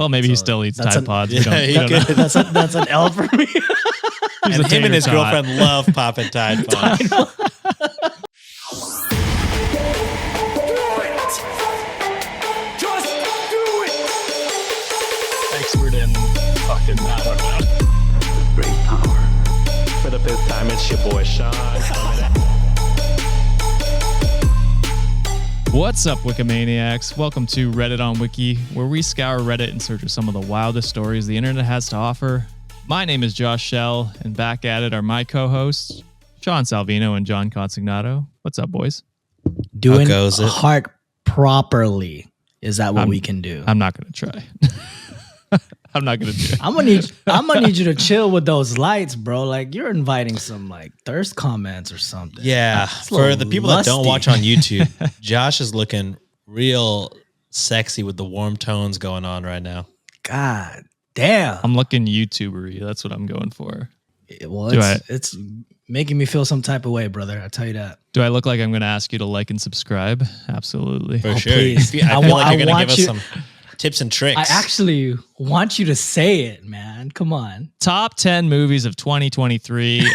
Well, maybe he still eats Tide Pods. That's an L for me. And him and his girlfriend love popping Tide Pods. Expert in fucking, I don't know. Great power. For the fifth time, it's your boy Sean. What's up, Wikimaniacs? Welcome to Reddit on Wiki, where we scour Reddit in search of some of the wildest stories the internet has to offer. My name is Josh Shell, and back at it are my co-hosts, Sean Salvino and John Consignato. What's up, boys? Doing heart properly. Is that what we can do? I'm not going to try. I'm not going to do it. I'm gonna need you to chill with those lights, bro. Like, you're inviting some like thirst comments or something. Yeah. For the people that don't watch on YouTube, Josh is looking real sexy with the warm tones going on right now. God damn. I'm looking YouTuber-y. That's what I'm going for. It's making me feel some type of way, brother. I'll tell you that. Do I look like I'm going to ask you to like and subscribe? Absolutely. For sure. Please. I feel like you're going to give us some tips and tricks. I actually want you to say it, man. Come on. Top 10 movies of 2023.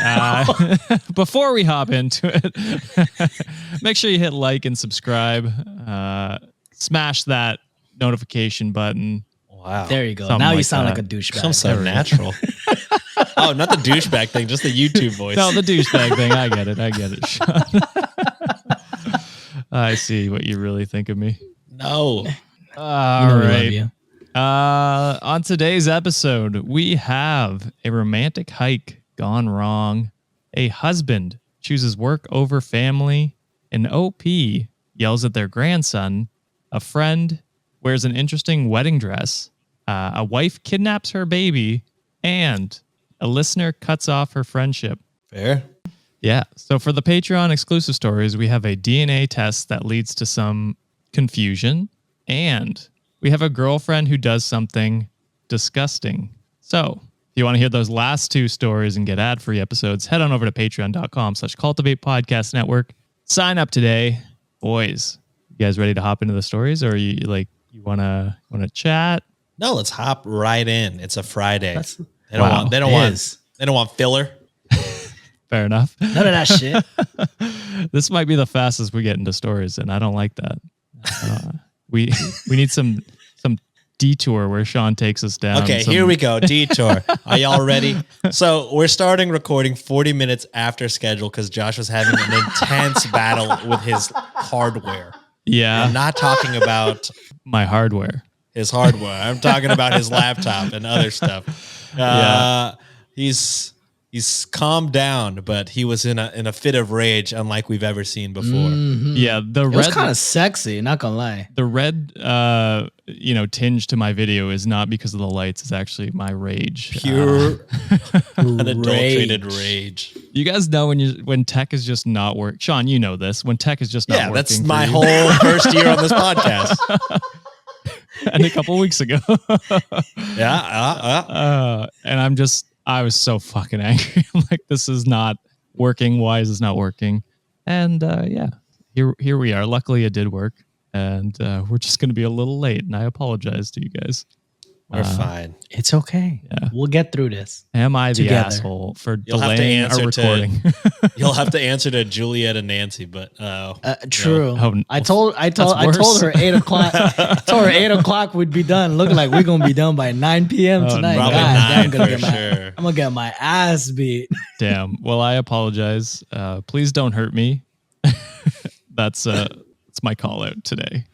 Before we hop into it, make sure you hit like and subscribe. Smash that notification button. Wow. There you go. Something now you like sound that. like a douchebag. Sounds so natural. Oh, not the douchebag thing, just the YouTube voice. No, the douchebag thing. I get it, Sean. I see what you really think of me. No. All right. On today's episode, we have a romantic hike gone wrong. A husband chooses work over family. An OP yells at their grandson. A friend wears an interesting wedding dress. A wife kidnaps her baby. And a listener cuts off her friendship. Fair. Yeah. So for the Patreon exclusive stories, we have a DNA test that leads to some confusion. And we have a girlfriend who does something disgusting. So if you want to hear those last two stories and get ad-free episodes, head on over to patreon.com/Cultivate Podcast Network. Sign up today. Boys, you guys ready to hop into the stories, or you want to chat? No, let's hop right in. It's a Friday. They don't want filler. Fair enough. None of that shit. This might be the fastest we get into stories, and I don't like that. We need some detour where Sean takes us down. Okay, here we go. Detour. Are y'all ready? So we're starting recording 40 minutes after schedule because Josh was having an intense battle with his hardware. Yeah. I'm not talking about my hardware. His hardware. I'm talking about his laptop and other stuff. He's calmed down, but he was in a fit of rage, unlike we've ever seen before. Mm-hmm. Yeah, it was kind of sexy, not gonna lie. The red, tinge to my video is not because of the lights; it's actually my rage, pure, unadulterated rage. You guys know when tech is just not working. Sean, you know this. When tech is just not working. Yeah, that's my whole first year on this podcast. And a couple weeks ago. And I was so fucking angry. I'm like, this is not working. Why is this not working? And here we are. Luckily, it did work. And we're just going to be a little late. And I apologize to you guys. We're fine. It's okay. Yeah. We'll get through this. Am I the asshole for delaying our recording? You'll have to answer to Juliet and Nancy, but true. No. I told her 8 o'clock. Told her 8 o'clock would be done. Looking like we're gonna be done by 9 p.m. tonight. Probably God, 9 I'm gonna get my ass beat. Damn. Well, I apologize. Please don't hurt me. That's my call out today.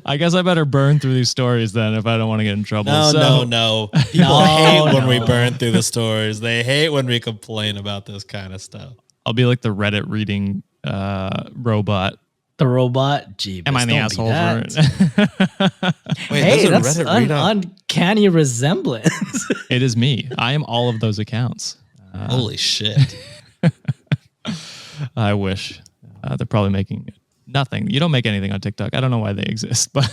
I guess I better burn through these stories then if I don't want to get in trouble. No. People hate when we burn through the stories. They hate when we complain about this kind of stuff. I'll be like the Reddit reading robot. The robot? Jeebus, am I the asshole for it? Wait, hey, that's uncanny resemblance. It is me. I am all of those accounts. Holy shit. I wish. They're probably making nothing. You don't make anything on TikTok. I don't know why they exist. But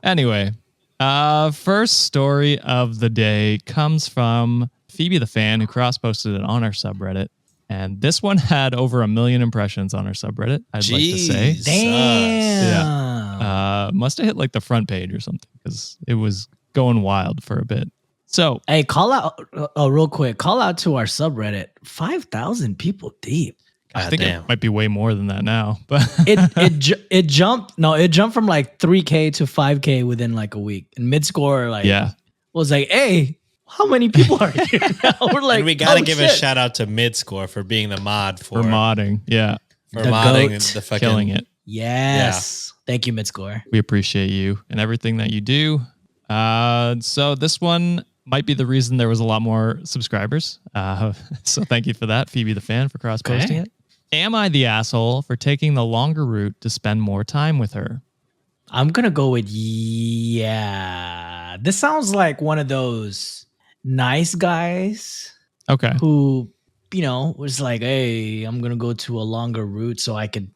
anyway, first story of the day comes from Phoebe the Fan, who cross-posted it on our subreddit. And this one had over 1 million impressions on our subreddit, I'd like to say. Damn. Yeah. Must have hit like the front page or something because it was going wild for a bit. So, Hey, call out real quick. Call out to our subreddit. 5,000 people deep. I think damn. it might be way more than that now, but It jumped. No, it jumped from like 3K to 5K within like a week. And mid score was like, hey, how many people are here now? We're like, And we got to oh, give a shit. shout out to Midscore for being the mod for modding. Yeah. for The modding goat. the fucking Killing it. Yes. Thank you, mid score. We appreciate you and everything that you do. So this one might be the reason there was a lot more subscribers. So thank you for that, Phoebe the fan, for cross-posting it. Am I the asshole for taking the longer route to spend more time with her? I'm gonna go with yeah. This sounds like one of those nice guys Okay. who, was like, hey, I'm gonna go to a longer route so I could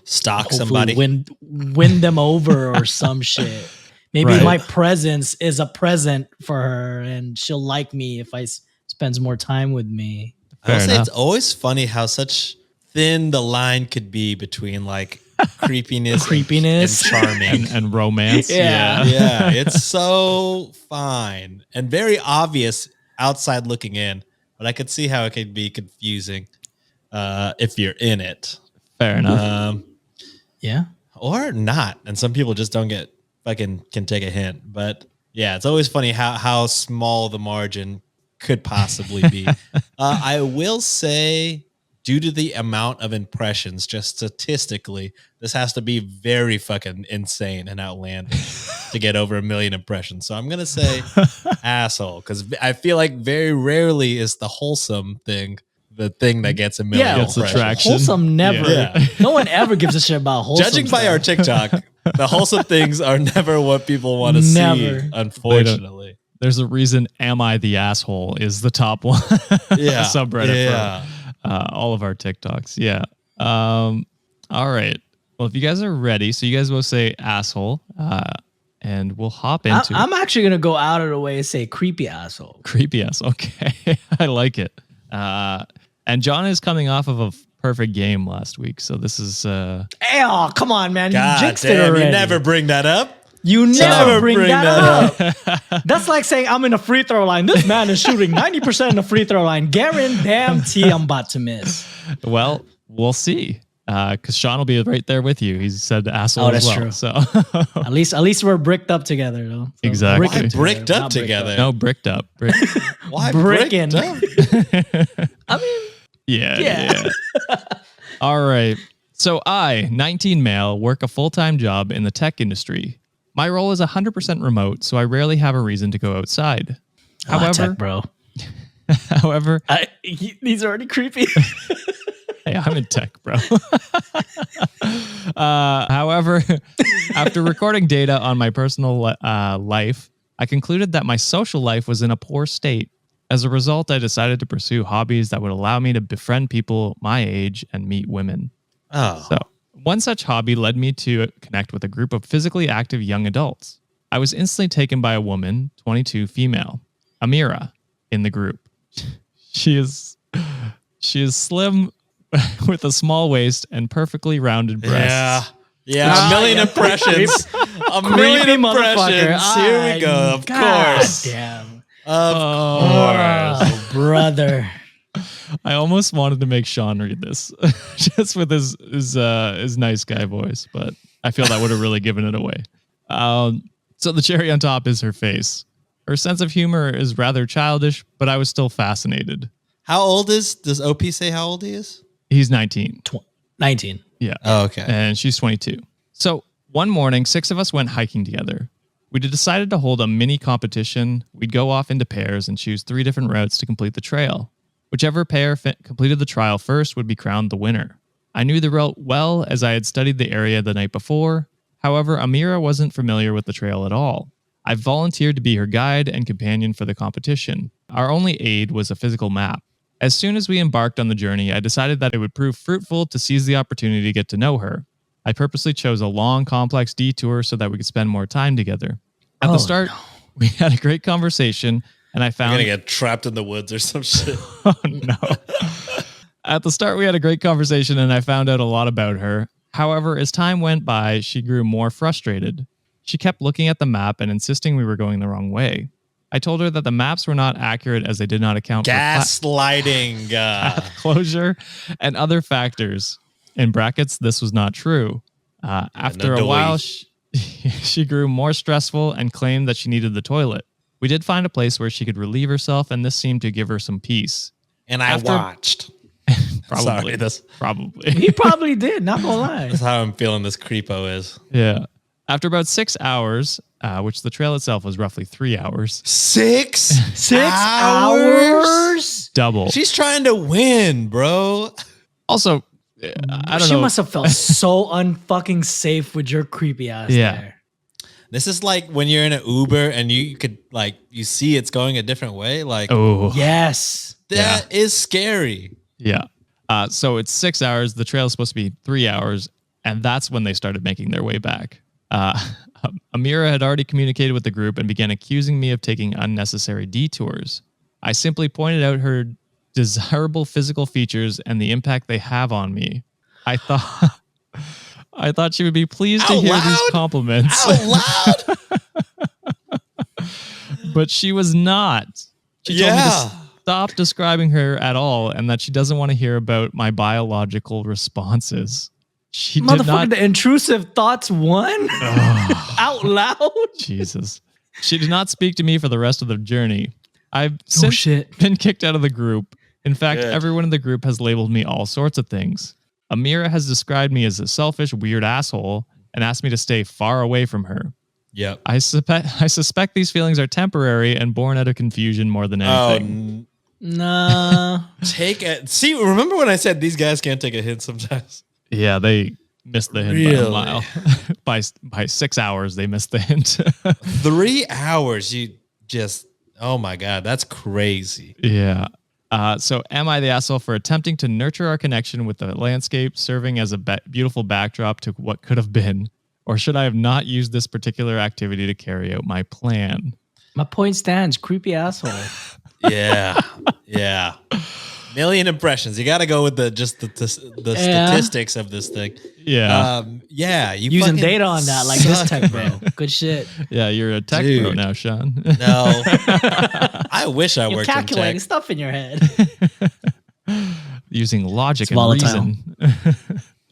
stalk hopefully somebody. win them over or some shit. Maybe Right. my presence is a present for her and she'll like me if I spends more time with me. I will Fair say enough. it's always funny how such thin the line could be between like creepiness, Creepiness. and charming. And romance. Yeah. Yeah, it's so fine and very obvious outside looking in, but I could see how it could be confusing if you're in it, Fair enough. Yeah. or not. And some people just don't get fucking can take a hint. But yeah, it's always funny how small the margin could possibly be. I will say, due to the amount of impressions, just statistically, this has to be very fucking insane and outlandish to get over 1 million impressions. So I'm going to say asshole, because I feel like very rarely is the wholesome thing the thing that gets 1 million Yeah, Gets impressions. attraction. Wholesome never. Yeah. No one ever gives a shit about wholesome. Judging by stuff. our TikTok, the wholesome things are never what people want to see, Never. unfortunately. There's a reason Am I the Asshole is the top one Yeah. subreddit Yeah. for all of our TikToks. Yeah. All right. Well, if you guys are ready, so you guys will say asshole, and we'll hop into I'm actually gonna go out of the way and say creepy asshole. creepy ass. Okay. I like it. And John is coming off of a perfect game last week. So this is Hey, oh, come on, man. God you jinxed it damn, already. you never bring that up. You never bring bring that that up. That's like saying I'm in a free throw line. This man is shooting 90% in the free throw line. Guarantee I'm about to miss. well, we'll see. Because Sean will be right there with you. He said asshole Oh, as that's well. true. So At least we're bricked up together, though. So Exactly. Why bricked up not together? no, bricked up. Why Bricking. bricked up? I mean, Yeah. All right. So I, 19 male, work a full-time job in the tech industry. My role is 100% remote, so I rarely have a reason to go outside. tech, bro. However, These are already creepy. hey, I'm in tech, bro. However, after recording data on my personal life, I concluded that my social life was in a poor state. As a result, I decided to pursue hobbies that would allow me to befriend people my age and meet women. Oh, So, one such hobby led me to connect with a group of physically active young adults. I was instantly taken by a woman, 22, female, Amira, in the group. She is slim with a small waist and perfectly rounded breasts. yeah. A million impressions. A million Creepy impressions. Here we go. Of course. Damn. Of course. Oh, brother. I almost wanted to make Sean read this just with his nice guy voice, but I feel that would have really given it away. So the cherry on top is her face. Her sense of humor is rather childish, but I was still fascinated. How old does OP say how old he is? He's 19. 19. Yeah. Oh, okay. And she's 22. So one morning, 6 of us went hiking together. We decided to hold a mini competition. We'd go off into pairs and choose 3 different routes to complete the trail. Whichever pair completed the trial first would be crowned the winner. I knew the route well as I had studied the area the night before. However, Amira wasn't familiar with the trail at all. I volunteered to be her guide and companion for the competition. Our only aid was a physical map. As soon as we embarked on the journey, I decided that it would prove fruitful to seize the opportunity to get to know her. I purposely chose a long, complex detour so that we could spend more time together. At the start, we had a great conversation, and I I'm found... going to get trapped in the woods or some shit. Oh, no. At the start, we had a great conversation, and I found out a lot about her. However, as time went by, she grew more frustrated. She kept looking at the map and insisting we were going the wrong way. I told her that the maps were not accurate as they did not account for Gaslighting. path closure and other factors. In brackets, this was not true. After a while, she grew more stressful and claimed that she needed the toilet. We did find a place where she could relieve herself, and this seemed to give her some peace. And I watched. Probably. Probably. He probably did, not gonna lie. That's how I'm feeling this creepo is. Yeah. After about 6 hours, which the trail itself was roughly 3 hours. 6 hours? Double. She's trying to win, bro. Also, I don't know. She must have felt so unfucking safe with your creepy ass there. This is like when you're in an Uber and you could like you see it's going a different way. Like, oh yes, that is scary. Yeah. So it's 6 hours. The trail is supposed to be 3 hours, and that's when they started making their way back. Amira had already communicated with the group and began accusing me of taking unnecessary detours. I simply pointed out her desirable physical features and the impact they have on me. I thought she would be pleased to hear these compliments. Out loud? But she was not. She told me to stop describing her at all and that she doesn't want to hear about my biological responses. She did not. The intrusive thoughts won out loud. Jesus. She did not speak to me for the rest of the journey. I've since been kicked out of the group. In fact, everyone in the group has labeled me all sorts of things. Amira has described me as a selfish, weird asshole and asked me to stay far away from her. Yep. I suspect these feelings are temporary and born out of confusion more than anything. Nah. See, remember when I said these guys can't take a hint sometimes? Yeah, they missed the hint by a mile. by 6 hours, they missed the hint. 3 hours, you just, oh my God, that's crazy. Yeah. So am I the asshole for attempting to nurture our connection with the landscape, serving as a beautiful backdrop to what could have been? Or should I have not used this particular activity to carry out my plan? My point stands, creepy asshole. Yeah. Million impressions. You got to go with the statistics of this thing. Yeah. You using data on that like this tech bro. Good shit. Yeah, you're a tech bro now, Sean. No. I wish I worked in tech. Calculating stuff in your head. Using logic and reason.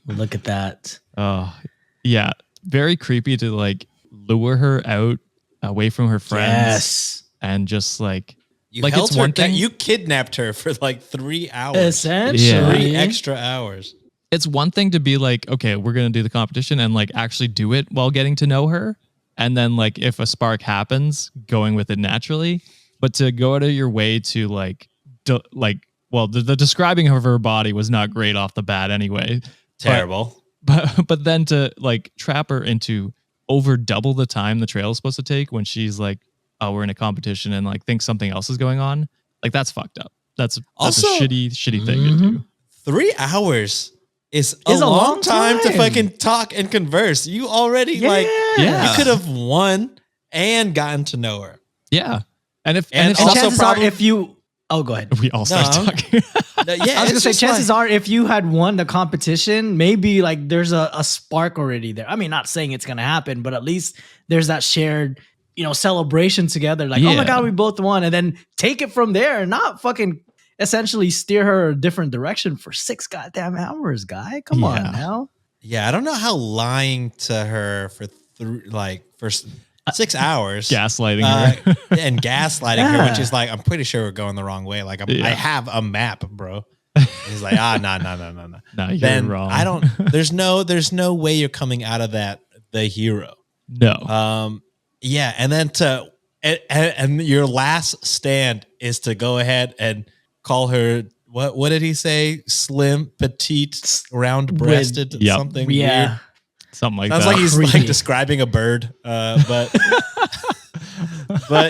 Look at that. Oh, yeah. Very creepy to like lure her out away from her friends. Yes. And just like it's one thing. You kidnapped her for like 3 hours. Essentially. 3 extra hours. It's one thing to be like, okay, we're going to do the competition and like actually do it while getting to know her. And then like if a spark happens, going with it naturally. But to go out of your way to the describing of her body was not great off the bat anyway. Terrible. But then to like trap her into over double the time the trail is supposed to take when she's like, oh, we're in a competition and like think something else is going on. Like that's fucked up. That's also a shitty thing to do. 3 hours is a long time to fucking talk and converse. You already you could have won and gotten to know her. Yeah. And chances are if you go ahead. We all start talking. I was gonna say chances are if you had won the competition, maybe like there's a spark already there. I mean, not saying it's gonna happen, but at least there's that shared, celebration together. Like, oh my God, we both won, and then take it from there and not fucking essentially steer her a different direction for 6 goddamn hours, guy. Come on now. Yeah, I don't know how lying to her for 6 hours, gaslighting her, and gaslighting her when she's like, I'm pretty sure we're going the wrong way. Like, I have a map, bro. And he's like, no. No, you're wrong. There's no way you're coming out of that the hero. No. Yeah, and then and your last stand is to go ahead and call her what did he say? Slim, petite, round-breasted, something weird. Something like Sounds that. like he's like describing a bird, but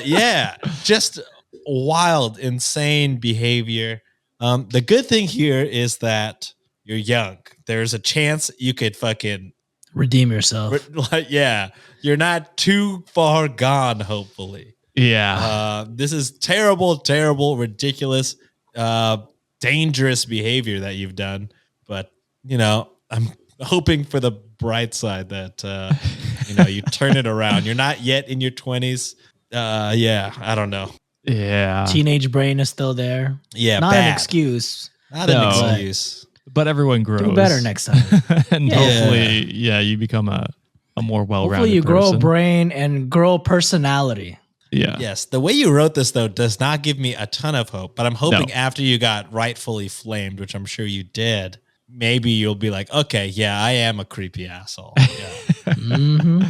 yeah, just wild, insane behavior. The good thing here is that you're young. There's a chance you could fucking redeem yourself. You're not too far gone, hopefully. Yeah. This is terrible, ridiculous, dangerous behavior that you've done. But, I'm hoping for the bright side that you turn it around. You're not yet in your 20s. Yeah, I don't know. Yeah. Teenage brain is still there. Yeah, Not bad. an excuse. Not No. an excuse. But everyone grows. Do better next time. And hopefully, you become a more well-rounded Hopefully you grow a person. brain and grow a personality. Yeah. Yes, the way you wrote this, though, does not give me a ton of hope. But I'm hoping No. after you got rightfully flamed, which I'm sure you did, maybe you'll be like, okay, yeah, I am a creepy asshole. Yeah. Mm-hmm.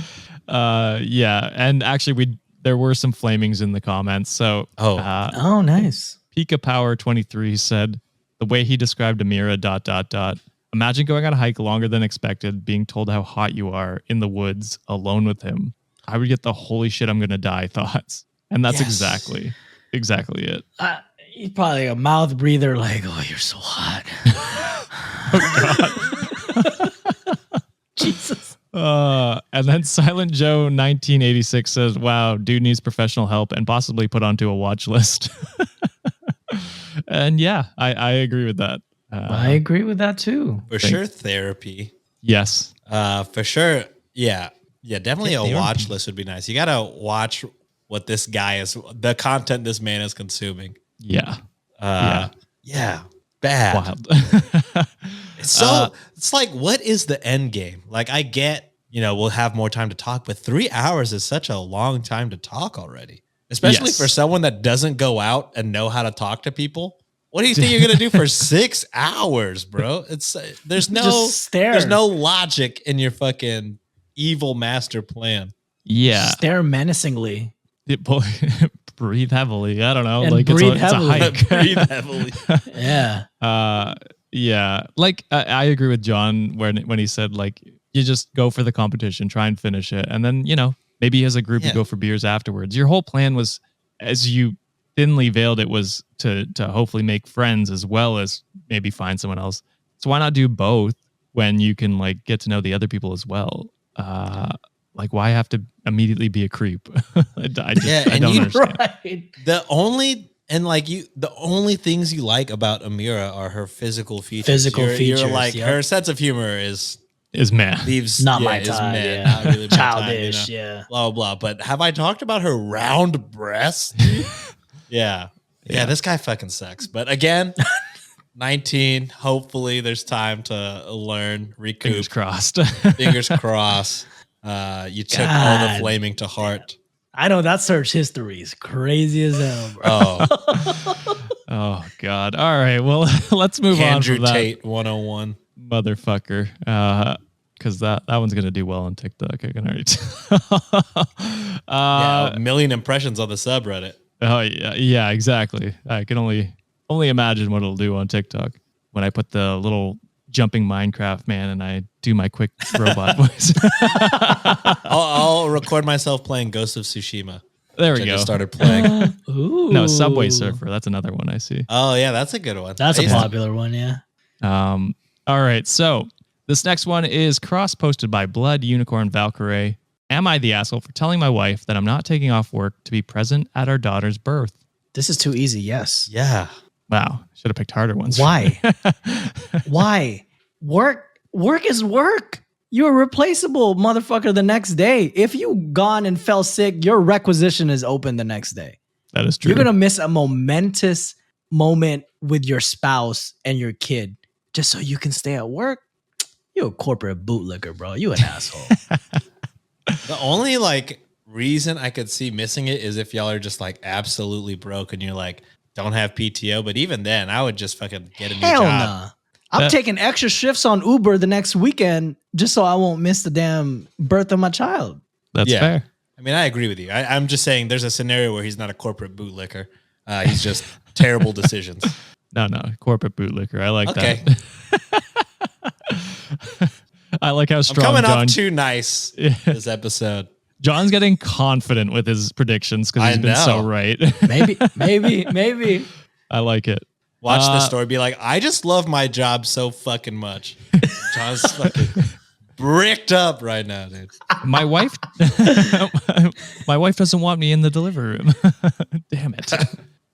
Yeah. And actually, there were some flamings in the comments. So, Oh, nice. Pika Power 23 said, the way he described Amira, ... Imagine going on a hike longer than expected, being told how hot you are in the woods alone with him. I would get the holy shit, I'm going to die thoughts. And that's Yes. exactly it. He's probably a mouth breather, like, oh, you're so hot. Jesus. And then Silent Joe 1986 says, wow, dude needs professional help and possibly put onto a watch list. And yeah, I agree with that. I agree with that too. For sure, therapy. Yes. For sure. Yeah. Yeah, definitely Get a therapy. watch list would be nice. You got to watch what this guy is, the content this man is consuming. Yeah. Yeah. Bad. Wild. It's like, what is the end game? Like, I get, we'll have more time to talk, but 3 hours is such a long time to talk already, especially Yes. for someone that doesn't go out and know how to talk to people. What do you think you're going to do for 6 hours, bro? There's no, Just stare. there's no logic in your fucking evil master plan. Yeah. Stare menacingly. Breathe heavily. I don't know. And Like breathe it's a heavily. hike. Breathe heavily. Yeah. Yeah. Like I agree with John when he said like you just go for the competition, try and finish it, and then maybe as a group you go for beers afterwards. Your whole plan was, as you thinly veiled it, was to hopefully make friends as well as maybe find someone else. So why not do both when you can like get to know the other people as well? Like why have to immediately be a creep? I don't understand. Right. The only things you like about Amira are her physical features. You're like, yep. her sense of humor is Man. leaves Not my is type, meh, yeah. not really my Childish, type, yeah. blah blah. But have I talked about her round breasts? Yeah, this guy fucking sucks. But again, 19. Hopefully, there's time to learn, recoup. Fingers crossed. Fingers crossed. You took all the flaming to heart. I know that search history is crazy as hell, bro. Oh, Oh God. All right. Well, let's move Andrew on from that Tate 101. motherfucker. Because that one's gonna do well on TikTok. I can already tell. A million impressions on the subreddit. Oh yeah, exactly. I can only imagine what it'll do on TikTok when I put the little jumping Minecraft man and I do my quick robot voice. I'll record myself playing Ghost of Tsushima. There we I go. just started playing. Ooh. No, Subway Surfer. That's another one I see. Oh yeah, that's a good one. That's I a used to- popular one, yeah. All right. So this next one is cross-posted by Blood Unicorn Valkyrie. Am I the asshole for telling my wife that I'm not taking off work to be present at our daughter's birth? This is too easy, yes. Yeah. Wow. Should have picked harder ones. Why? Why? Work is work. You're replaceable, motherfucker, the next day. If you gone and fell sick, your requisition is open the next day. That is true. You're going to miss a momentous moment with your spouse and your kid just so you can stay at work. You're a corporate bootlicker, bro. You an asshole. The only reason I could see missing it is if y'all are just absolutely broke and you're don't have PTO. But even then, I would just fucking get a new Hell job. nah. I'm taking extra shifts on Uber the next weekend just so I won't miss the damn birth of my child. That's Yeah. fair. I mean, I agree with you. I'm just saying there's a scenario where he's not a corporate bootlicker. He's just terrible decisions. No, corporate bootlicker. I like Okay. that. I like how I'm strong coming John. off too nice this episode. John's getting confident with his predictions because he's been so know. right. Maybe. I like it. Watch this story. Be like, I just love my job so fucking much. John's fucking bricked up right now, dude. My wife, my wife doesn't want me in the delivery room. Damn it.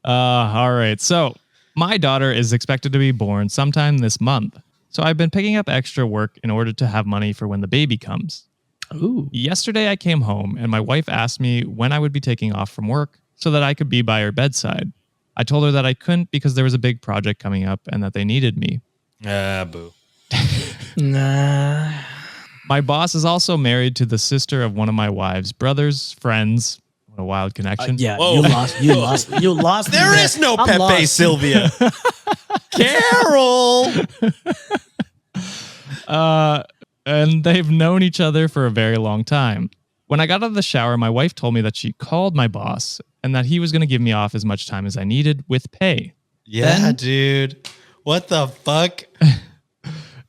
All right. So my daughter is expected to be born sometime this month. So I've been picking up extra work in order to have money for when the baby comes. Ooh. Yesterday I came home and my wife asked me when I would be taking off from work so that I could be by her bedside. I told her that I couldn't because there was a big project coming up and that they needed me. Boo. Nah. My boss is also married to the sister of one of my wife's brothers, friends. What a wild connection. Yeah, Whoa. you lost. me There is no I'm Pepe lost. Sylvia. Carol. And they've known each other for a very long time. When I got out of the shower, my wife told me that she called my boss and that he was going to give me off as much time as I needed with pay. Yeah, dude. What the fuck?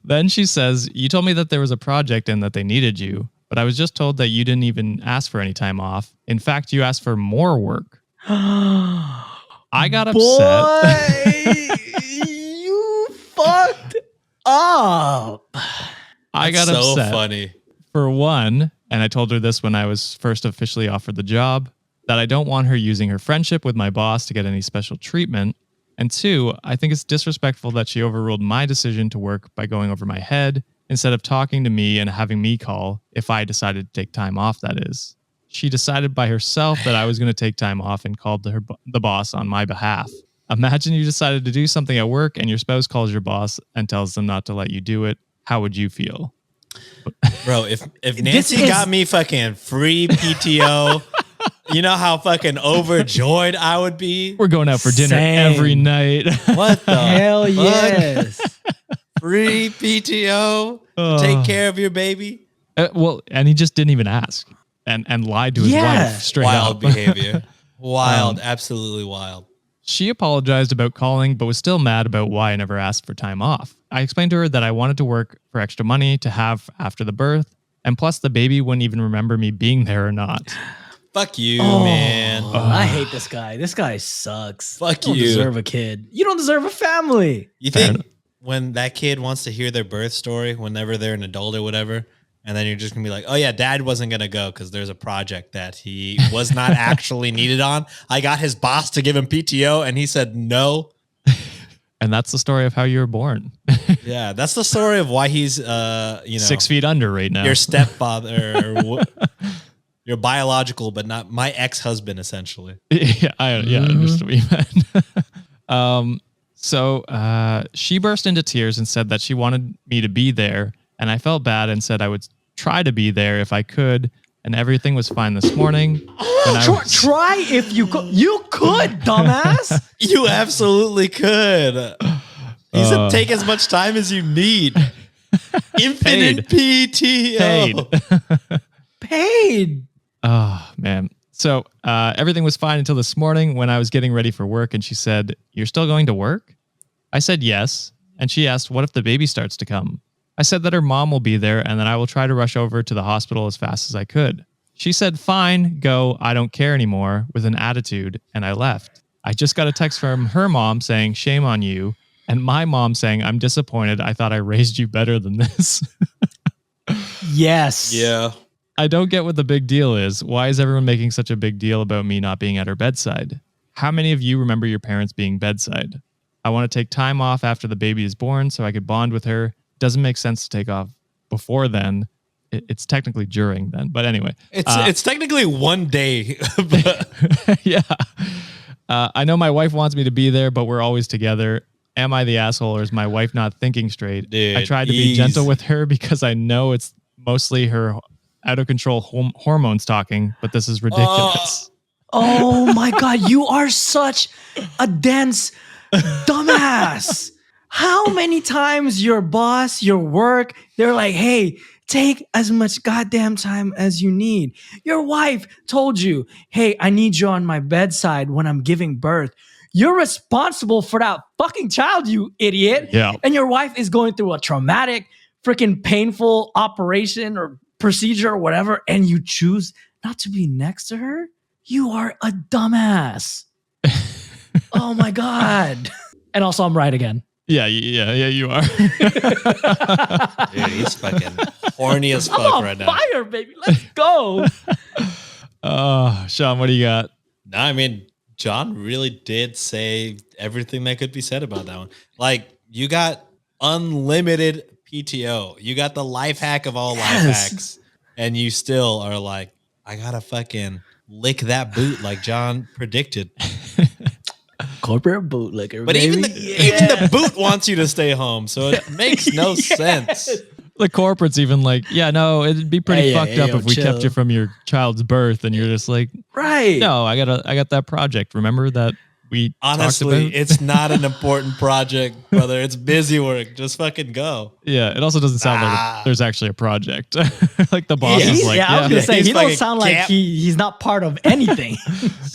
Then she says, you told me that there was a project and that they needed you, but I was just told that you didn't even ask for any time off. In fact, you asked for more work. I got upset. You fucked up. I got so upset. funny. For one, and I told her this when I was first officially offered the job, that I don't want her using her friendship with my boss to get any special treatment. And two, I think it's disrespectful that she overruled my decision to work by going over my head instead of talking to me and having me call if I decided to take time off, that is. She decided by herself that I was going to take time off and called the boss on my behalf. Imagine you decided to do something at work and your spouse calls your boss and tells them not to let you do it. How would you feel? Bro, if Nancy got me fucking free PTO, you know how fucking overjoyed I would be? We're going out for dinner Same. every night. What the Hell fuck? yes. Free PTO to take care of your baby? Well, and he just didn't even ask and lied to his Yeah. wife straight Wild up. behavior. Wild. Absolutely wild. She apologized about calling, but was still mad about why I never asked for time off. I explained to her that I wanted to work for extra money to have after the birth, and plus the baby wouldn't even remember me being there or not. Fuck you, man. I hate this guy. This guy sucks. Fuck you. Don't you. deserve a kid. You don't deserve a family. You think when that kid wants to hear their birth story, whenever they're an adult or whatever, and then you're just gonna be like, oh yeah, dad wasn't gonna go because there's a project that he was not actually needed on. I got his boss to give him PTO and he said no. And that's the story of how you were born. Yeah, that's the story of why he's 6 feet under right now. your stepfather or your biological, but not my ex-husband, essentially. Yeah, I understood what you meant. So she burst into tears and said that she wanted me to be there, and I felt bad and said I would try to be there if I could, and everything was fine this morning. Try if you could. You could, dumbass. You absolutely could. He said take as much time as you need. Infinite PTO. Paid. Oh, man. So everything was fine until this morning when I was getting ready for work, and she said, "You're still going to work?" I said yes, and she asked, "What if the baby starts to come?" I said that her mom will be there and that I will try to rush over to the hospital as fast as I could. She said, "Fine, go, I don't care anymore," with an attitude, and I left. I just got a text from her mom saying, "Shame on you," and my mom saying, "I'm disappointed. I thought I raised you better than this." Yes. Yeah. I don't get what the big deal is. Why is everyone making such a big deal about me not being at her bedside? How many of you remember your parents being bedside? I want to take time off after the baby is born so I could bond with her. Doesn't make sense to take off before then. It's technically during then, but anyway. It's technically one day. But Yeah. I know my wife wants me to be there, but we're always together. Am I the asshole or is my wife not thinking straight? Dude, I tried to be gentle with her because I know it's mostly her out of control hormones talking, but this is ridiculous. Oh my God. You are such a dense dumbass. How many times your boss, your work, they're like, hey, take as much goddamn time as you need. Your wife told you, hey, I need you on my bedside when I'm giving birth. You're responsible for that fucking child, you idiot. Yeah. And your wife is going through a traumatic, freaking painful operation or procedure or whatever, and you choose not to be next to her? You are a dumbass. Oh my God. And also, I'm right again. Yeah, you are. dude, he's fucking horny as fuck I'm on right now. fire, baby. Let's go. Sean, what do you got? No, I mean, John really did say everything that could be said about that one. Like, you got unlimited PTO. You got the life hack of all life hacks, and you still are like, I gotta fucking lick that boot like John predicted. Corporate bootlicker, But baby. even the boot wants you to stay home, so it makes no sense. The corporate's even like, yeah, no, it'd be pretty fucked up if we kept you from your child's birth, and you're just like, right? No, I got that project. Remember that we honestly, talked about? It's not an important project, brother. It's busy work. Just fucking go. Yeah, it also doesn't sound like there's actually a project. Like the boss is like, I was gonna say he don't sound like cap. he's not part of anything.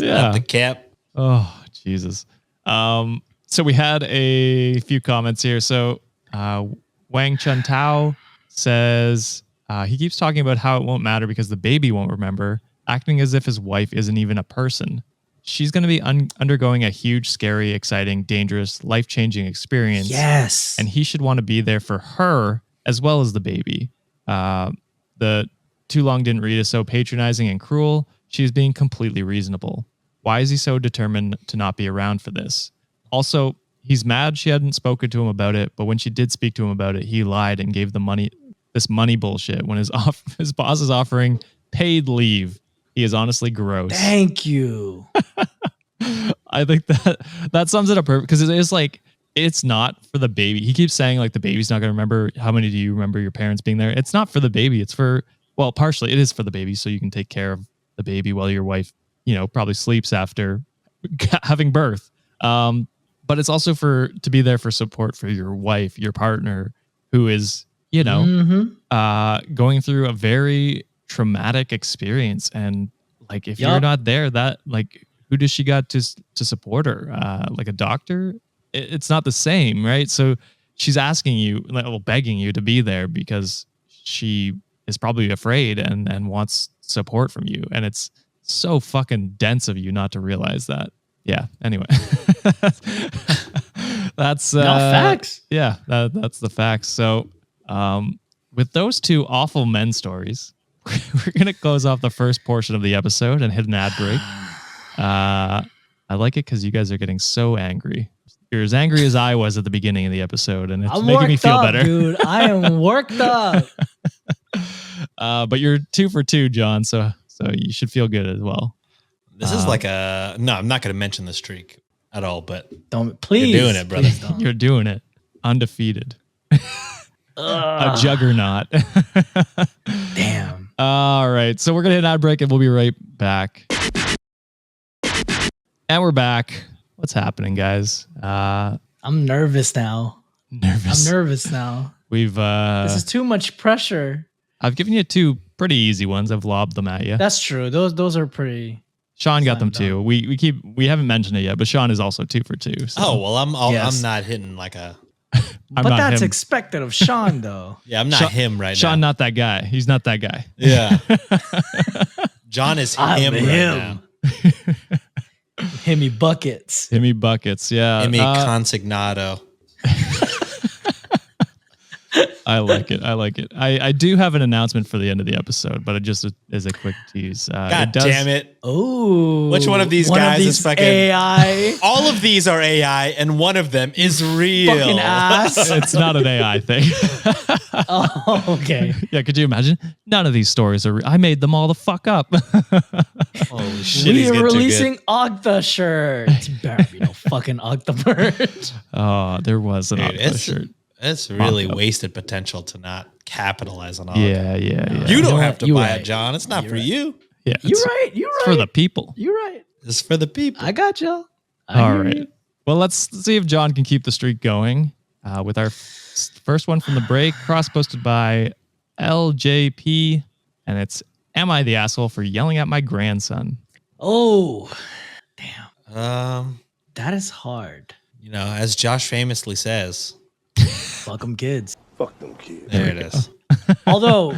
Not the cap. Oh, Jesus. So we had a few comments here. So Wang Chun Tao says he keeps talking about how it won't matter because the baby won't remember, acting as if his wife isn't even a person. She's going to be undergoing a huge, scary, exciting, dangerous, life-changing experience. Yes. And he should want to be there for her as well as the baby. The Too Long Didn't Read is so patronizing and cruel. She's being completely reasonable. Why is he so determined to not be around for this? Also, he's mad she hadn't spoken to him about it, but when she did speak to him about it, he lied and gave this money bullshit when his boss is offering paid leave. He is honestly gross. Thank you. I think that sums it up perfect because it is like, it's not for the baby. He keeps saying like the baby's not going to remember. How many do you remember your parents being there? It's not for the baby. It's for, well, partially it is for the baby so you can take care of the baby while your wife, probably sleeps after having birth. But it's also to be there for support for your wife, your partner, who is, going through a very traumatic experience. And like, if you're not there, that like, who does she got to support her? Like a doctor? It's not the same, right? So she's asking you, begging you to be there because she is probably afraid and wants support from you. And it's so fucking dense of you not to realize that. Yeah. Anyway, that's facts. Yeah, that's the facts. So, with those two awful men stories, we're gonna close off the first portion of the episode and hit an ad break. I like it because you guys are getting so angry. You're as angry as I was at the beginning of the episode, and it's making me feel better, dude. I am worked up. But you're 2 for 2, John. So you should feel good as well. This is like no, I'm not going to mention the streak at all, but please. You're doing it, brother. You're doing it. Undefeated. A juggernaut. Damn. All right. So we're going to hit an ad break and we'll be right back. And we're back. What's happening, guys? I'm nervous now. I'm nervous now. This is too much pressure. I've given you 2 pretty easy ones. I've lobbed them at you. That's true. Those are pretty. Sean got them too. We haven't mentioned it yet, but Sean is also 2 for 2. So. Oh well, I'm not hitting like a. But that's expected of Sean, though. Yeah, I'm not him right Sean, now. not that guy. He's not that guy. Yeah. John is him right now. Himmy buckets. Himmy buckets. Yeah. Himmy consignado. I like it. I do have an announcement for the end of the episode, but it just is a quick tease. God damn it. Oh. Which one of these guys is fucking AI? All of these are AI, and one of them is real. Fucking ass. It's not an AI thing. Oh, okay. Yeah, could you imagine? None of these stories are I made them all the fuck up. Holy shit. We are releasing Octa shirts. Better be no fucking Octa merch. Oh, there was an Octa shirt. It's really wasted potential to not capitalize on all Yeah. You don't have to You're buy right. it, John. It's not for you. Yeah, You're right. It's for the people. You're right. It's for the people. I got you. All right. Well, let's see if John can keep the streak going with our first one from the break, cross-posted by LJP, and it's, am I the asshole for yelling at my grandson? Oh, damn. That is hard. As Josh famously says, Fuck them kids. Fuck them kids. there it is. Although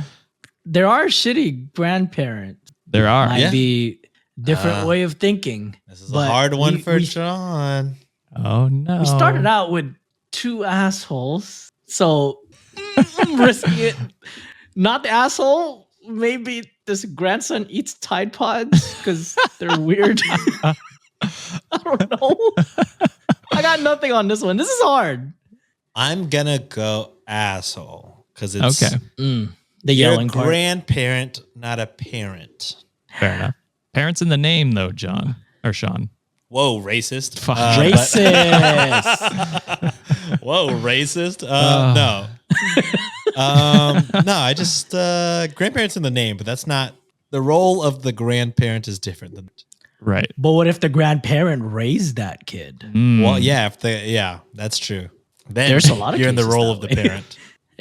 there are shitty grandparents. There are. Might be different way of thinking. This is a hard one for John. Oh, no. We started out with 2 assholes. So I'm risking it. Not the asshole. Maybe this grandson eats Tide Pods because they're weird. I don't know. I got nothing on this one. This is hard. I'm gonna go asshole because it's Okay. The you're a yelling part. grandparent, not a parent. Fair enough. Parents in the name, though, John or Sean. Whoa, racist. Fuck. Racist. Whoa, racist. No. No, I just grandparents in the name, but that's not the role of the grandparent is different than Right. But what if the grandparent raised that kid? well, yeah, that's true. Then There's a lot of you're in the cases role that of the way. parent.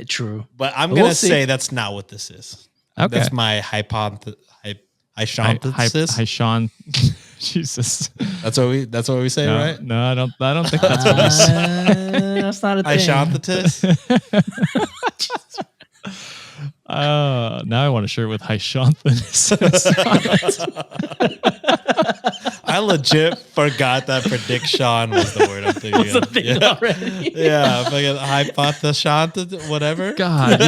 True. But I'm But gonna we'll see. say that's not what this is. Okay. That's my hypothesis. Hi, Sean. Jesus. That's what we say, No, right? no, I don't think that's what we say. That's not a thing. Hypothesis. Now I want a shirt with Hyshanthanus. I legit forgot that prediction was the word I'm thinking What's the of. thing already? Yeah, fucking hypothesis, whatever. God,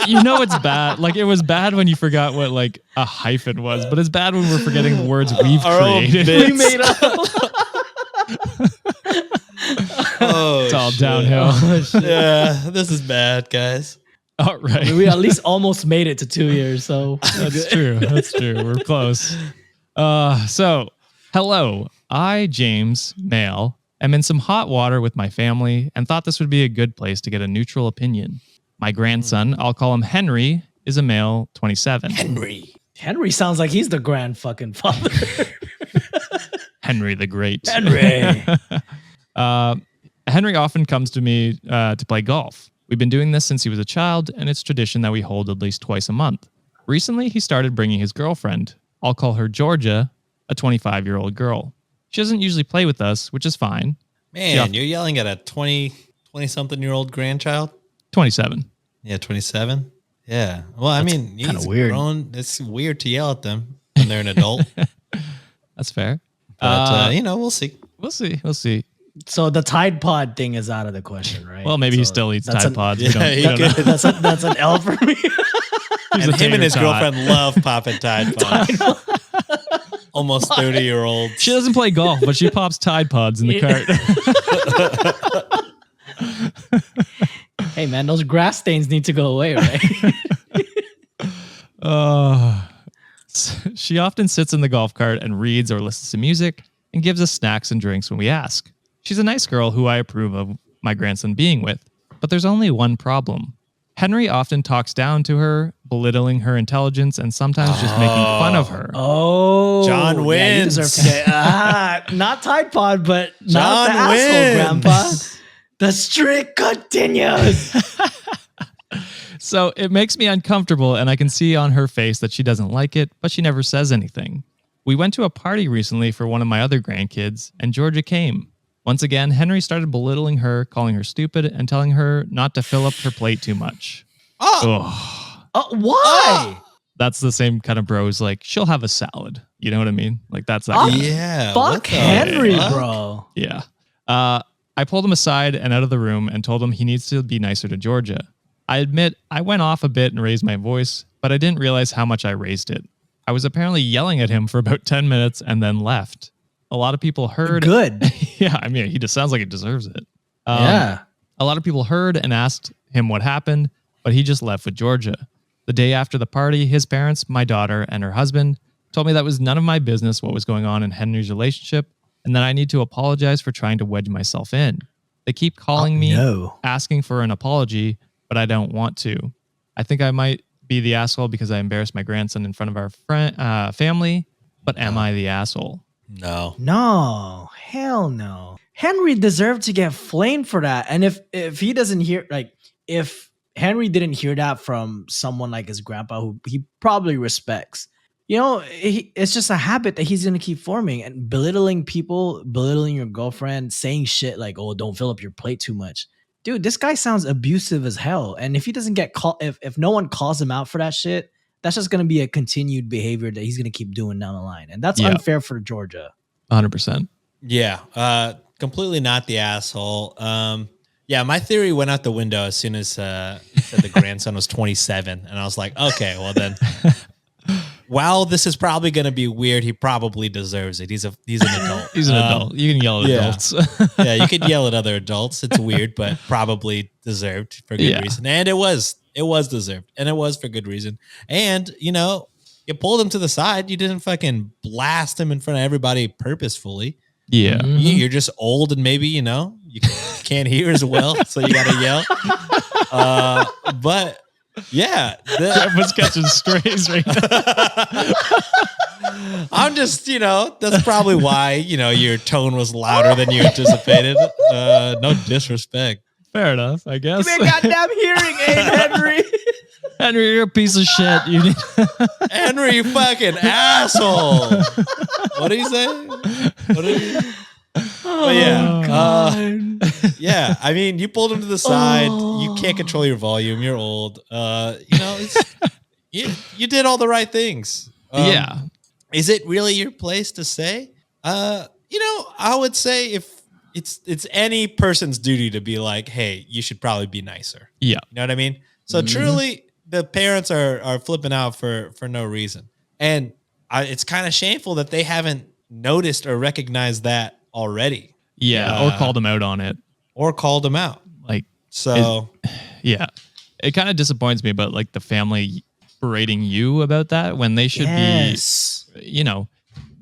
you know it's bad. Like it was bad when you forgot what like a hyphen was, but it's bad when we're forgetting words we've Our own created. bits. We made up. Oh, It's all shit. downhill. Yeah, this is bad, guys. All right. We at least almost made it to 2 years. So That's true. That's true. We're close. So, hello. I, James, male, am in some hot water with my family and thought this would be a good place to get a neutral opinion. My grandson, I'll call him Henry, is a male, 27. Henry sounds like he's the grand fucking father. Henry the Great. Henry. Henry often comes to me to play golf. We've been doing this since he was a child, and it's tradition that we hold at least twice a month. Recently, he started bringing his girlfriend. I'll call her Georgia, a 25-year-old girl. She doesn't usually play with us, which is fine. Man, you're yelling at a 20-something-year-old grandchild? 27. Yeah, 27. Yeah. Well, I mean, kinda he's weird. grown. It's weird to yell at them when they're an adult. That's fair. But, we'll see. We'll see. We'll see. So the Tide Pod thing is out of the question, right? Well, maybe he So still eats that's Tide an- Pods. yeah, We don't know. That's an L for me. He's And a him tater and his tot. girlfriend love popping Tide Pods. Almost 30-year-old. She doesn't play golf, but she pops Tide Pods in the cart. Hey man, those grass stains need to go away, right? She often sits in the golf cart and reads or listens to music and gives us snacks and drinks when we ask. She's a nice girl who I approve of my grandson being with, but there's only one problem. Henry often talks down to her, belittling her intelligence and sometimes just making fun of her. Oh, John you wins. deserve to get- not Tide Pod, but not John the asshole, wins. Grandpa. The streak continues. So it makes me uncomfortable, and I can see on her face that she doesn't like it, but she never says anything. We went to a party recently for one of my other grandkids, and Georgia came. Once again, Henry started belittling her, calling her stupid, and telling her not to fill up her plate too much. Ugh. Why? That's the same kind of bros, like, she'll have a salad. You know what I mean? Like, that's that. Oh, kind of- Yeah. what Fuck the Henry, fuck? bro. Yeah. I pulled him aside and out of the room and told him he needs to be nicer to Georgia. I admit I went off a bit and raised my voice, but I didn't realize how much I raised it. I was apparently yelling at him for about 10 minutes and then left. A lot of people heard. Good. Yeah, I mean, he just sounds like he deserves it. Yeah. A lot of people heard and asked him what happened, but he just left with Georgia. The day after the party, his parents, my daughter, and her husband told me that was none of my business what was going on in Henry's relationship and that I need to apologize for trying to wedge myself in. They keep calling me, no. asking for an apology, but I don't want to. I think I might be the asshole because I embarrassed my grandson in front of our family, but am I the asshole? No. No, hell no. Henry deserved to get flamed for that. And if he doesn't hear, like, if Henry didn't hear that from someone like his grandpa, who he probably respects, it's just a habit that he's going to keep forming, and belittling people, belittling your girlfriend, saying shit like, oh, don't fill up your plate too much. Dude, this guy sounds abusive as hell. And if he doesn't get called, if no one calls him out for that shit, that's just going to be a continued behavior that he's going to keep doing down the line. And that's unfair for Georgia. 100%. Yeah. Completely not the asshole. Yeah, my theory went out the window as soon as said the grandson was 27. And I was like, okay, well then while this is probably going to be weird, he probably deserves it. He's an adult. He's an adult. You can yell at adults. Yeah, you could yell at other adults. It's weird, but probably deserved for good reason. And it was deserved, and it was for good reason. And you pulled him to the side. You didn't fucking blast him in front of everybody purposefully. Yeah. You're just old, and maybe you can't hear as well, so you got to yell. But yeah, Everyone's catching strays right now. I'm just, that's probably why, your tone was louder than you anticipated. No disrespect. Fair enough, I guess. Give me a goddamn hearing aid, Henry. Henry, you're a piece of shit. You need Henry, you fucking asshole. What did he say? Yeah. I mean, you pulled him to the side. You can't control your volume. You're old. You did all the right things. yeah. Is it really your place to say? I would say if it's any person's duty to be like, hey, you should probably be nicer. Yeah. You know what I mean? So truly, the parents are flipping out for no reason. And it's kind of shameful that they haven't noticed or recognized that already. Yeah. Or called him out on it. Like, so. Yeah. It kind of disappoints me about like the family berating you about that when they should be,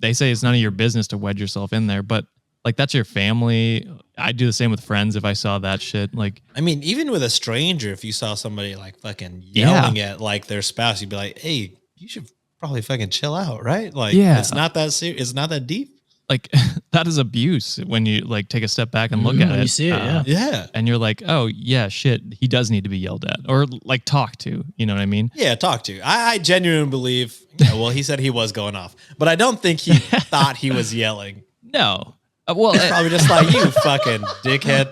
they say it's none of your business to wedge yourself in there, but like that's your family. I'd do the same with friends if I saw that shit. Like, I mean, even with a stranger, if you saw somebody like fucking yelling at like their spouse, you'd be like, hey, you should probably fucking chill out, right? Like, it's not that serious. It's not that deep. Like that is abuse when you like take a step back and look at it. You see it, yeah. And you're like, oh yeah, shit. He does need to be yelled at or like talk to. You know what I mean? Yeah, talk to. I genuinely believe. Well, he said he was going off, but I don't think he thought he was yelling. No. Well, It's probably just like you fucking dickhead.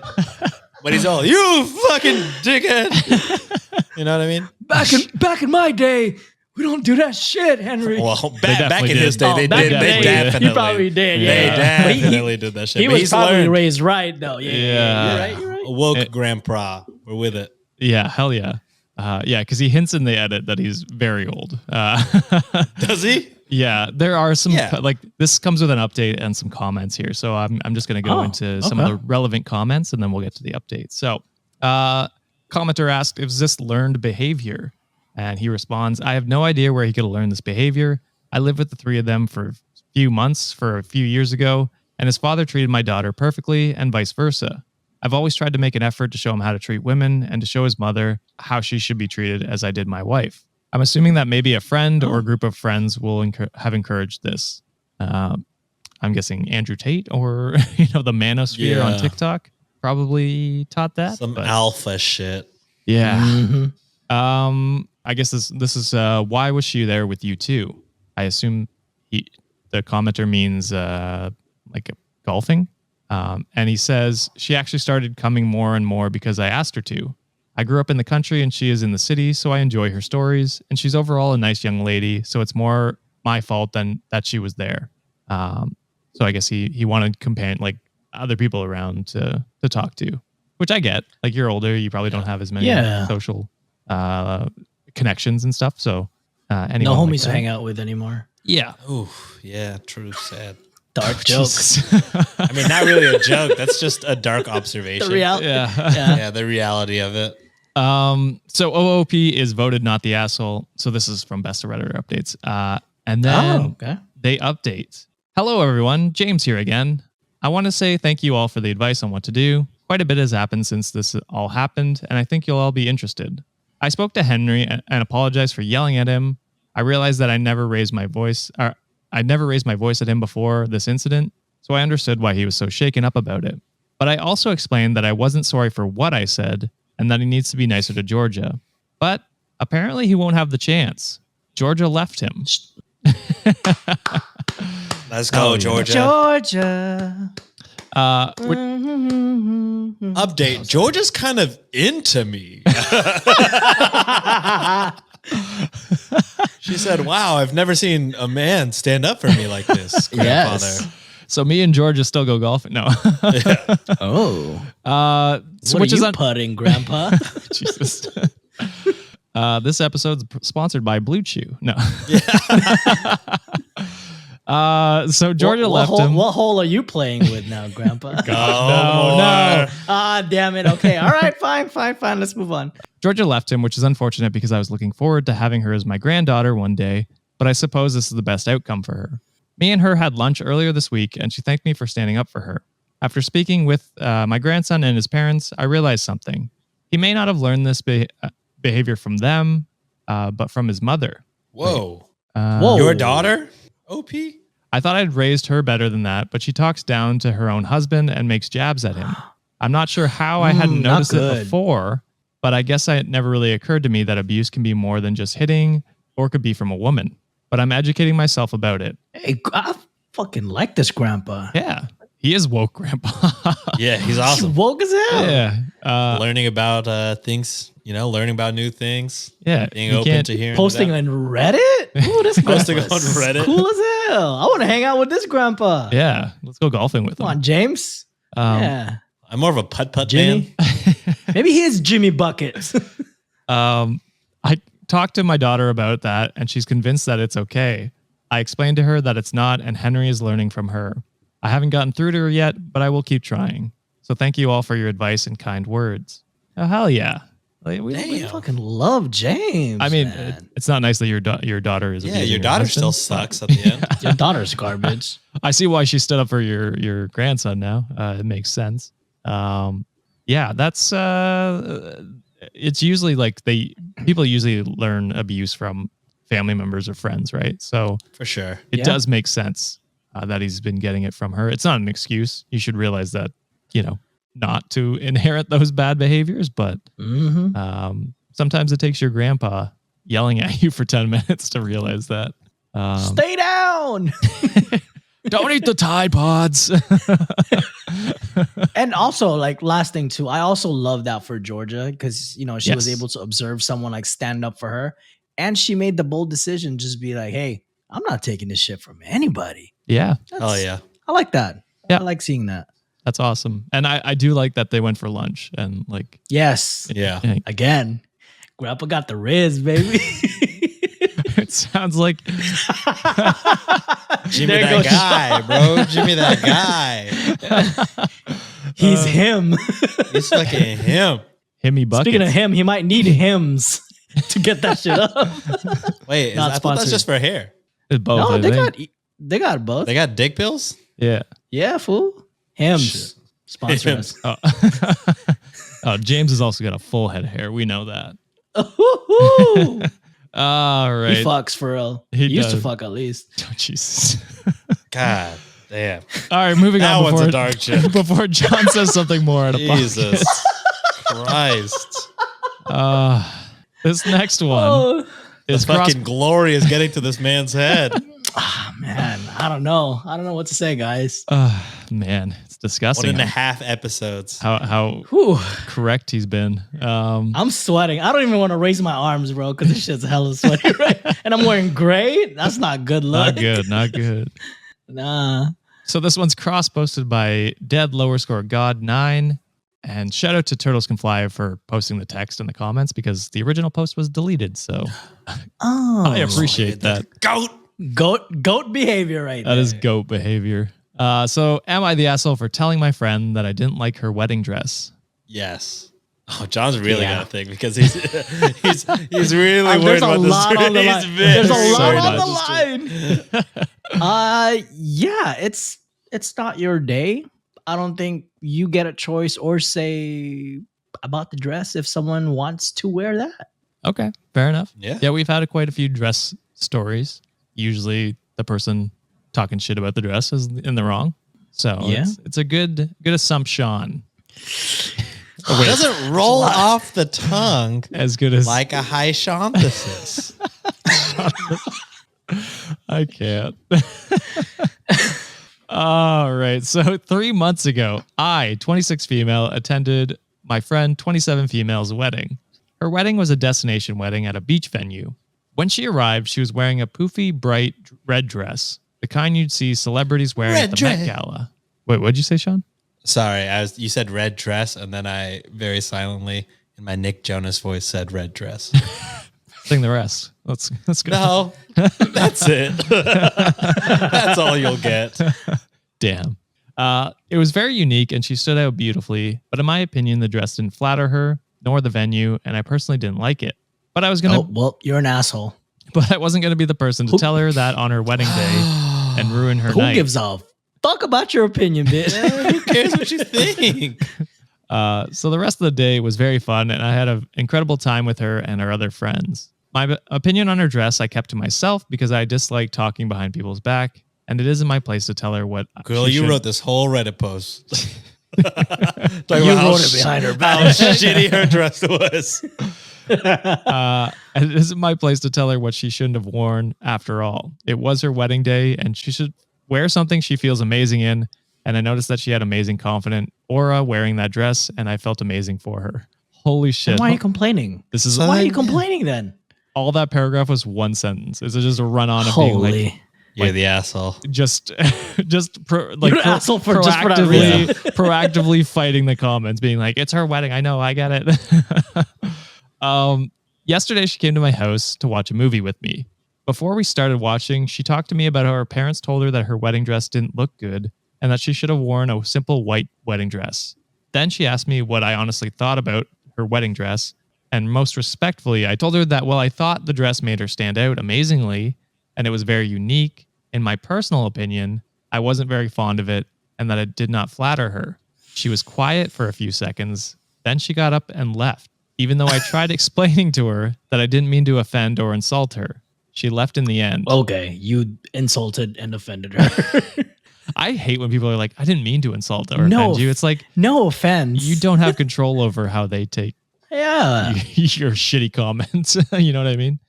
But he's all you fucking dickhead. You know what I mean? Back in my day, we don't do that shit, Henry. Well, back in his day, Oh, they back did. in They the day, definitely. He probably did. They Yeah. But definitely did that shit. He But was he's probably learned. raised right, though. Yeah. You're right. Woke grandpa. We're with it. yeah, hell yeah. Because he hints in the edit that he's very old. Does he? Yeah, there are some Yeah. like this comes with an update and some comments here. So I'm just going to go into some of the relevant comments and then we'll get to the update. So, commenter asked, "Is this learned behavior?" And he responds, "I have no idea where he could have learned this behavior. I lived with the three of them for a few months for a few years ago, and his father treated my daughter perfectly and vice versa. I've always tried to make an effort to show him how to treat women and to show his mother how she should be treated as I did my wife. I'm assuming that maybe a friend or a group of friends will have encouraged this. I'm guessing Andrew Tate or the manosphere on TikTok probably taught that. Some alpha shit. Yeah. I guess this is why was she there with you too? I assume the commenter means like golfing. And he says she actually started coming more and more because I asked her to. I grew up in the country and she is in the city, so I enjoy her stories. And she's overall a nice young lady, so it's more my fault than that she was there. So I guess he wanted companion like other people around to talk to, which I get. Like you're older, you probably don't have as many social connections and stuff. So No homies to hang out with anymore. Yeah. Ooh, yeah, true, sad. Dark joke. I mean, not really a joke. That's just a dark observation. The reality. Yeah, the reality of it. So OOP is voted not the asshole. So this is from Best of Redditor updates. And then they update. Hello, everyone. James here again. I want to say thank you all for the advice on what to do. Quite a bit has happened since this all happened, and I think you'll all be interested. I spoke to Henry and apologized for yelling at him. I realized that I never raised my voice at him before this incident, so I understood why he was so shaken up about it. But I also explained that I wasn't sorry for what I said and that he needs to be nicer to Georgia. But apparently he won't have the chance. Georgia left him. Let's go, Georgia. Georgia. Update. Georgia's kind of into me. She said, wow, I've never seen a man stand up for me like this, grandfather. Yes. So me and Georgia still go golfing. No. Oh. So What which are is you putting, Grandpa? Jesus. This episode's sponsored by Blue Chew. No. So Georgia left him. What hole are you playing with now, Grandpa? No. Ah, damn it. Okay. All right. Fine. Let's move on. Georgia left him, which is unfortunate because I was looking forward to having her as my granddaughter one day, but I suppose this is the best outcome for her. Me and her had lunch earlier this week, and she thanked me for standing up for her. After speaking with my grandson and his parents, I realized something. He may not have learned this behavior from them, but from his mother. Whoa. Whoa. Your daughter? OP? I thought I'd raised her better than that, but she talks down to her own husband and makes jabs at him. I'm not sure how I hadn't noticed it before, but I guess it never really occurred to me that abuse can be more than just hitting or could be from a woman. But I'm educating myself about it. Hey, I fucking like this Grandpa. Yeah, he is woke, Grandpa. Yeah, he's awesome. Woke as hell. Yeah. Learning about things, learning about new things. Yeah. Being open to hearing. Posting on Reddit? Ooh, this Posting on Grandpa's Reddit. cool as hell. I want to hang out with this Grandpa. Yeah. Let's go golfing with him. Come on, James. Yeah. I'm more of a putt-putt Jimmy. man. Maybe he is Jimmy Buckets. I talked to my daughter about that, and she's convinced that it's okay. I explained to her that it's not, and Henry is learning from her. I haven't gotten through to her yet, but I will keep trying. So thank you all for your advice and kind words. Oh, hell yeah. We fucking love James. I mean, man. it's not nice that your daughter is. Yeah, abusing your her daughter husband, still sucks at the end. Your daughter's garbage. I see why she stood up for your grandson now. It makes sense. Yeah, that's it's usually like people usually learn abuse from family members or friends, right? So For sure. it does make sense that he's been getting it from her. It's not an excuse. You should realize that, not to inherit those bad behaviors, but sometimes it takes your grandpa yelling at you for 10 minutes to realize that. Stay down. Don't eat the Tide Pods. And also, like, last thing too, I also love that for Georgia because she was able to observe someone like stand up for her, and she made the bold decision, just be like, "Hey, I'm not taking this shit from anybody." Yeah. Oh yeah. I like that. Yeah. I like seeing that. That's awesome. And I do like that they went for lunch and like, Yes. Yeah. Again, Grandpa got the riz, baby. it sounds like Jimmy that guy, bro. Jimmy that guy. He's him. He's fucking him. Himmy Buckets. Speaking of him, he might need hymns to get that shit up. Wait, Not I thought that's sponsored. just for hair. It's both, No, I they think. got both. They got dick pills? Yeah. Yeah, fool. Hymns. Shit. Sponsor Hymns. us. Oh, James has also got a full head of hair. We know that. Ooh. All right. He fucks for real. He He used to does. fuck at least. Oh, Jesus. God damn. All right, moving That on. one's Before, a dark joke. before John says something more at a Jesus Christ. This next one Oh, is The fucking glory is getting to this man's head. man. I don't know. I don't know what to say, guys. man, it's disgusting. 1.5 episodes. How Whew. correct he's been. I'm sweating. I don't even want to raise my arms, bro, because this shit's hella sweaty, right? And I'm wearing gray. That's not good look. Not good. Not good. Nah. So this one's cross posted by Dead Lower Score God 9. And shout out to Turtles Can Fly for posting the text in the comments because the original post was deleted. So Oh. I appreciate that. Goat behavior right That there. is goat behavior. So am I the asshole for telling my friend that I didn't like her wedding dress? Yes. Oh, John's really Yeah. got a thing because he's really worried There's a about this. lot on the He's line. very There's a worried lot about on this the line. Yeah, it's not your day. I don't think you get a choice or say about the dress if someone wants to wear that. Okay, fair enough. Yeah. Yeah, we've had quite a few dress stories. Usually the person talking shit about the dress is in the wrong. So Yeah. it's a good assumption. It doesn't roll off the tongue As good as like a high shanthesis. I can't. All right. So 3 months ago, I, 26 female, attended my friend 27 female's wedding. Her wedding was a destination wedding at a beach venue. When she arrived, she was wearing a poofy, bright red dress, the kind you'd see celebrities wearing Red at the dress. Met Gala. Wait, what'd you say, Sean? Sorry, you said red dress, and then I very silently, in my Nick Jonas voice, said red dress. Sing the rest. Let's go. No, that's it. That's all you'll get. Damn. It was very unique and she stood out beautifully, but in my opinion, the dress didn't flatter her, nor the venue, and I personally didn't like it. But I was gonna. Oh, well, you're an asshole. But I wasn't gonna be the person to tell her that on her wedding day and ruin her Who night. gives a fuck about your opinion, bitch? Who cares what you think? So the rest of the day was very fun, and I had an incredible time with her and her other friends. My opinion on her dress I kept to myself because I dislike talking behind people's back, and it isn't my place to tell her what. Girl, you wrote this whole Reddit post. You wrote it behind her back. How shitty her dress was. And it isn't my place to tell her what she shouldn't have worn. After all, it was her wedding day, and she should wear something she feels amazing in. And I noticed that she had amazing confident aura wearing that dress, and I felt amazing for her. Holy shit! Then why are you complaining? This is Why are you complaining then? all that paragraph was one sentence. It's just a run on of being Holy. like, You're the asshole. just You're an asshole for just for that proactively, reason. proactively fighting the comments, being like, "It's her wedding. I know. I get it." Yesterday, she came to my house to watch a movie with me. Before we started watching, she talked to me about how her parents told her that her wedding dress didn't look good and that she should have worn a simple white wedding dress. Then she asked me what I honestly thought about her wedding dress, and most respectfully, I told her that, well, I thought the dress made her stand out amazingly, and it was very unique. In my personal opinion, I wasn't very fond of it, and that it did not flatter her. She was quiet for a few seconds, then she got up and left, even though I tried explaining to her that I didn't mean to offend or insult her. She left in the end. Okay, you insulted and offended her. I hate when people are like, I didn't mean to insult or offend you. It's like, No offense. you don't have control over how they take Yeah. your shitty comments. You know what I mean?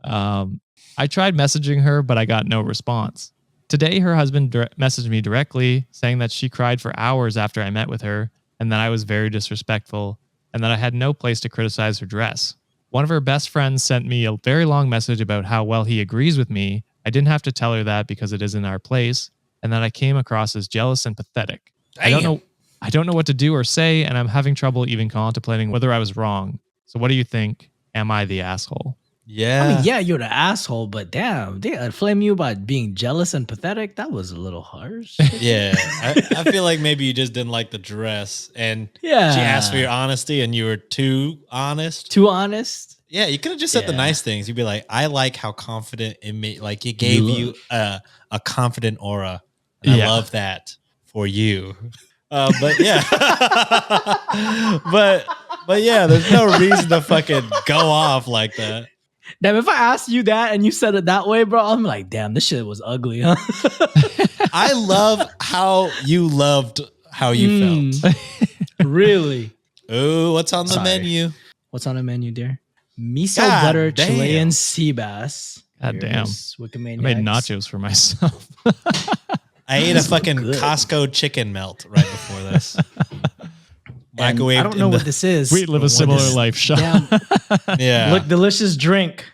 I tried messaging her, but I got no response. Today, her husband messaged me directly saying that she cried for hours after I met with her and that I was very disrespectful and that I had no place to criticize her dress. One of her best friends sent me a very long message about how well he agrees with me. I didn't have to tell her that because it isn't our place, and that I came across as jealous and pathetic. I don't know what to do or say, and I'm having trouble even contemplating whether I was wrong. So what do you think? Am I the asshole? Yeah. I mean, yeah, you're the asshole, but damn, they flame you by being jealous and pathetic. That was a little harsh. Yeah. I feel like maybe you just didn't like the dress and Yeah. she asked for your honesty and you were too honest. Too honest. Yeah, you could have just said the Yeah. nice things. You'd be like, I like how confident it made, like it gave you a confident aura. And Yeah. I love that for you. But yeah. but yeah, there's no reason to fucking go off like that. Damn, if I asked you that and you said it that way, bro, I'm like, damn, this shit was ugly, huh? I love how you loved how you felt. Really? Ooh, what's on the Sorry. menu? What's on the menu there? Miso God butter damn. Chilean sea bass. God Here damn. is Wikimaniacs. I made nachos for myself. I ate a fucking good. Costco chicken melt right before this. And Microwaved I don't know in what the- this is. We live but a similar what is- life, Sean. Damn, Yeah. look, delicious drink.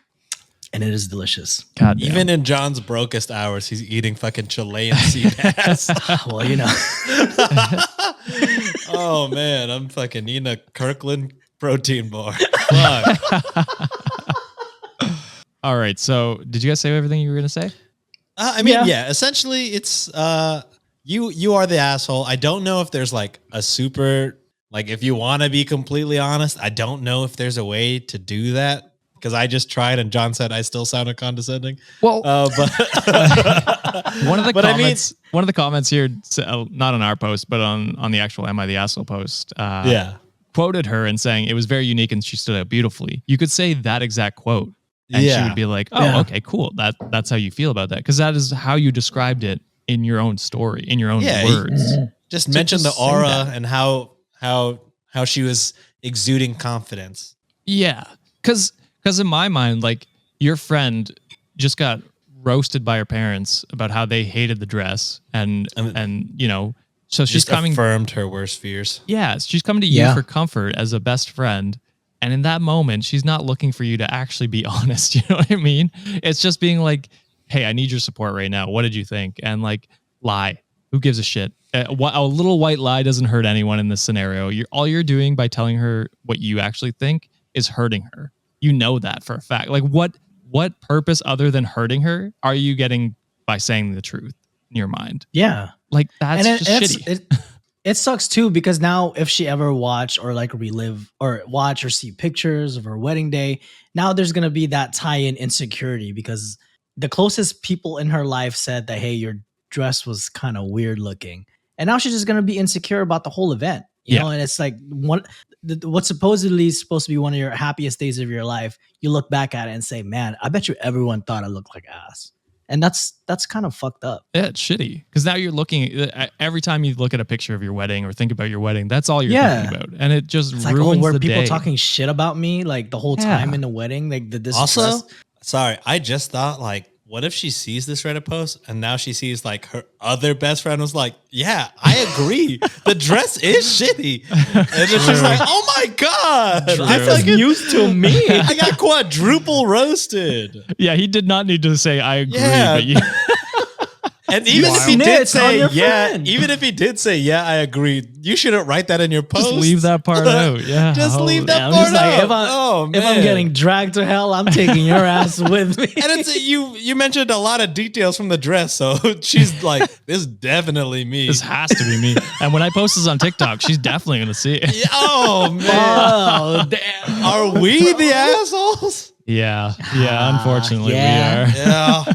And it is delicious. God damn. Even in John's brokest hours, he's eating fucking Chilean sea bass. Well, you know. Oh man, I'm fucking eating a Kirkland protein bar. Fuck. All right. So did you guys say everything you were going to say? I mean, Yeah. yeah. Essentially, it's you are the asshole. I don't know if there's like a super like if you want to be completely honest. I don't know if there's a way to do that because I just tried and John said I still sounded condescending. Well, But one of the but I mean- comments, one of the comments here, not on our post, but on the actual "Am I the Asshole" post, yeah, quoted her and saying it was very unique and she stood out beautifully. You could say that exact quote, and she Yeah. would be like, "Oh, Yeah. okay, cool. That's how you feel about that," because that is how you described it in your own story, in your own Yeah, words. just So mention just the say aura that. and how she was exuding confidence. Yeah, because in my mind, like your friend just got roasted by her parents about how they hated the dress, and you know, so she's Just coming. affirmed her worst fears. Yeah, she's coming to you Yeah. for comfort as a best friend. And in that moment, she's not looking for you to actually be honest. You know what I mean? It's just being like, hey, I need your support right now. What did you think? And like, lie. Who gives a shit? A little white lie doesn't hurt anyone in this scenario. All you're doing by telling her what you actually think is hurting her. you know that for a fact. Like what purpose other than hurting her are you getting by saying the truth in your mind? Yeah. Like that's And just shitty. it sucks too, because now if she ever watch or like relive or watch or see pictures of her wedding day, now there's going to be that tie-in insecurity, because the closest people in her life said that, hey, your dress was kind of weird looking. And now she's just going to be insecure about the whole event, you know? And it's like what's supposedly supposed to be one of your happiest days of your life. You look back at it and say, man, I bet you everyone thought I looked like ass. And that's kind of fucked up. Yeah, it's shitty because now you're looking at every time you look at a picture of your wedding or think about your wedding, that's all you're thinking about, and it just it's ruins like, were the people day. talking shit about me like the whole time in the wedding? Like the distress. Also, sorry, I just thought like, what if she sees this Reddit post and now she sees like her other best friend was like, yeah, I agree. The dress is shitty. And then she's like, oh my God. I feel like news to me. I got quadruple roasted. Yeah, he did not need to say I agree, Yeah. but you And even if he snitched did on say, your yeah, friend. even if he did say, yeah, I agree, you shouldn't write that in your post. just leave that part out. Yeah, Just leave that I'm part just like, out. if I'm getting dragged to hell, I'm taking your ass with me. And it's you mentioned a lot of details from the dress, so she's like, this is definitely me. This has to be me. And when I post this on TikTok, she's definitely going to see it. Yeah, oh man, Oh, damn. are we the assholes? Yeah, unfortunately yeah. we are. Yeah.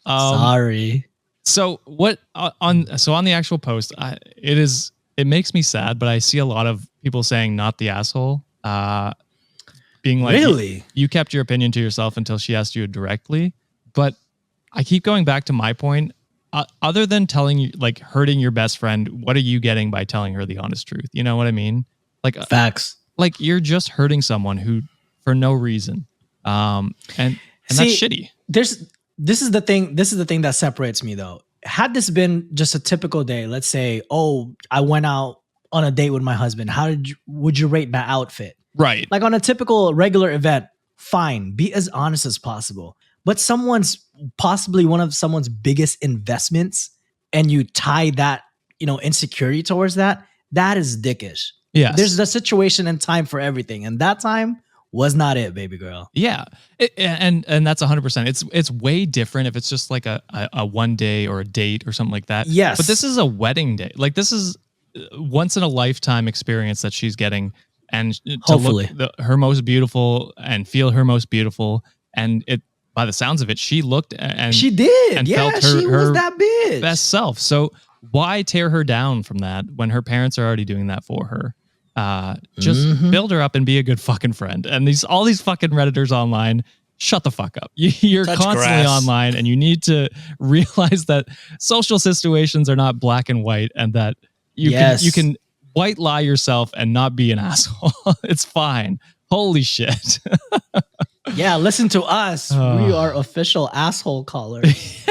Sorry. So what on the actual post, it makes me sad, but I see a lot of people saying not the asshole, being like, Really? you kept your opinion to yourself until she asked you directly. But I keep going back to my point. Other than telling you, like, hurting your best friend, what are you getting by telling her the honest truth? You know what I mean? Like Facts. Like you're just hurting someone who for no reason, and See, that's shitty. This is the thing that separates me though. Had this been just a typical day, let's say, oh, I went out on a date with my husband. Would you rate my outfit? Right. Like on a typical regular event, fine, be as honest as possible. But possibly one of someone's biggest investments, and you tie that, insecurity towards that is dickish. Yes. There's a situation and time for everything. And that time was not it, baby girl. Yeah. And that's 100%. It's way different if it's just like a one day or a date or something like that. Yes. But this is a wedding day. Like this is once in a lifetime experience that she's getting, and to Hopefully. look her most beautiful and feel her most beautiful. And it, by the sounds of it, she looked and She did. and Yeah, felt she was her that bitch. best self. So why tear her down from that when her parents are already doing that for her? Just build her up and be a good fucking friend. And all these fucking Redditors online, shut the fuck up. You're Touch constantly grass. online, and you need to realize that social situations are not black and white, and that you can white lie yourself and not be an asshole. It's fine. Holy shit. Yeah, listen to us. We are official asshole callers.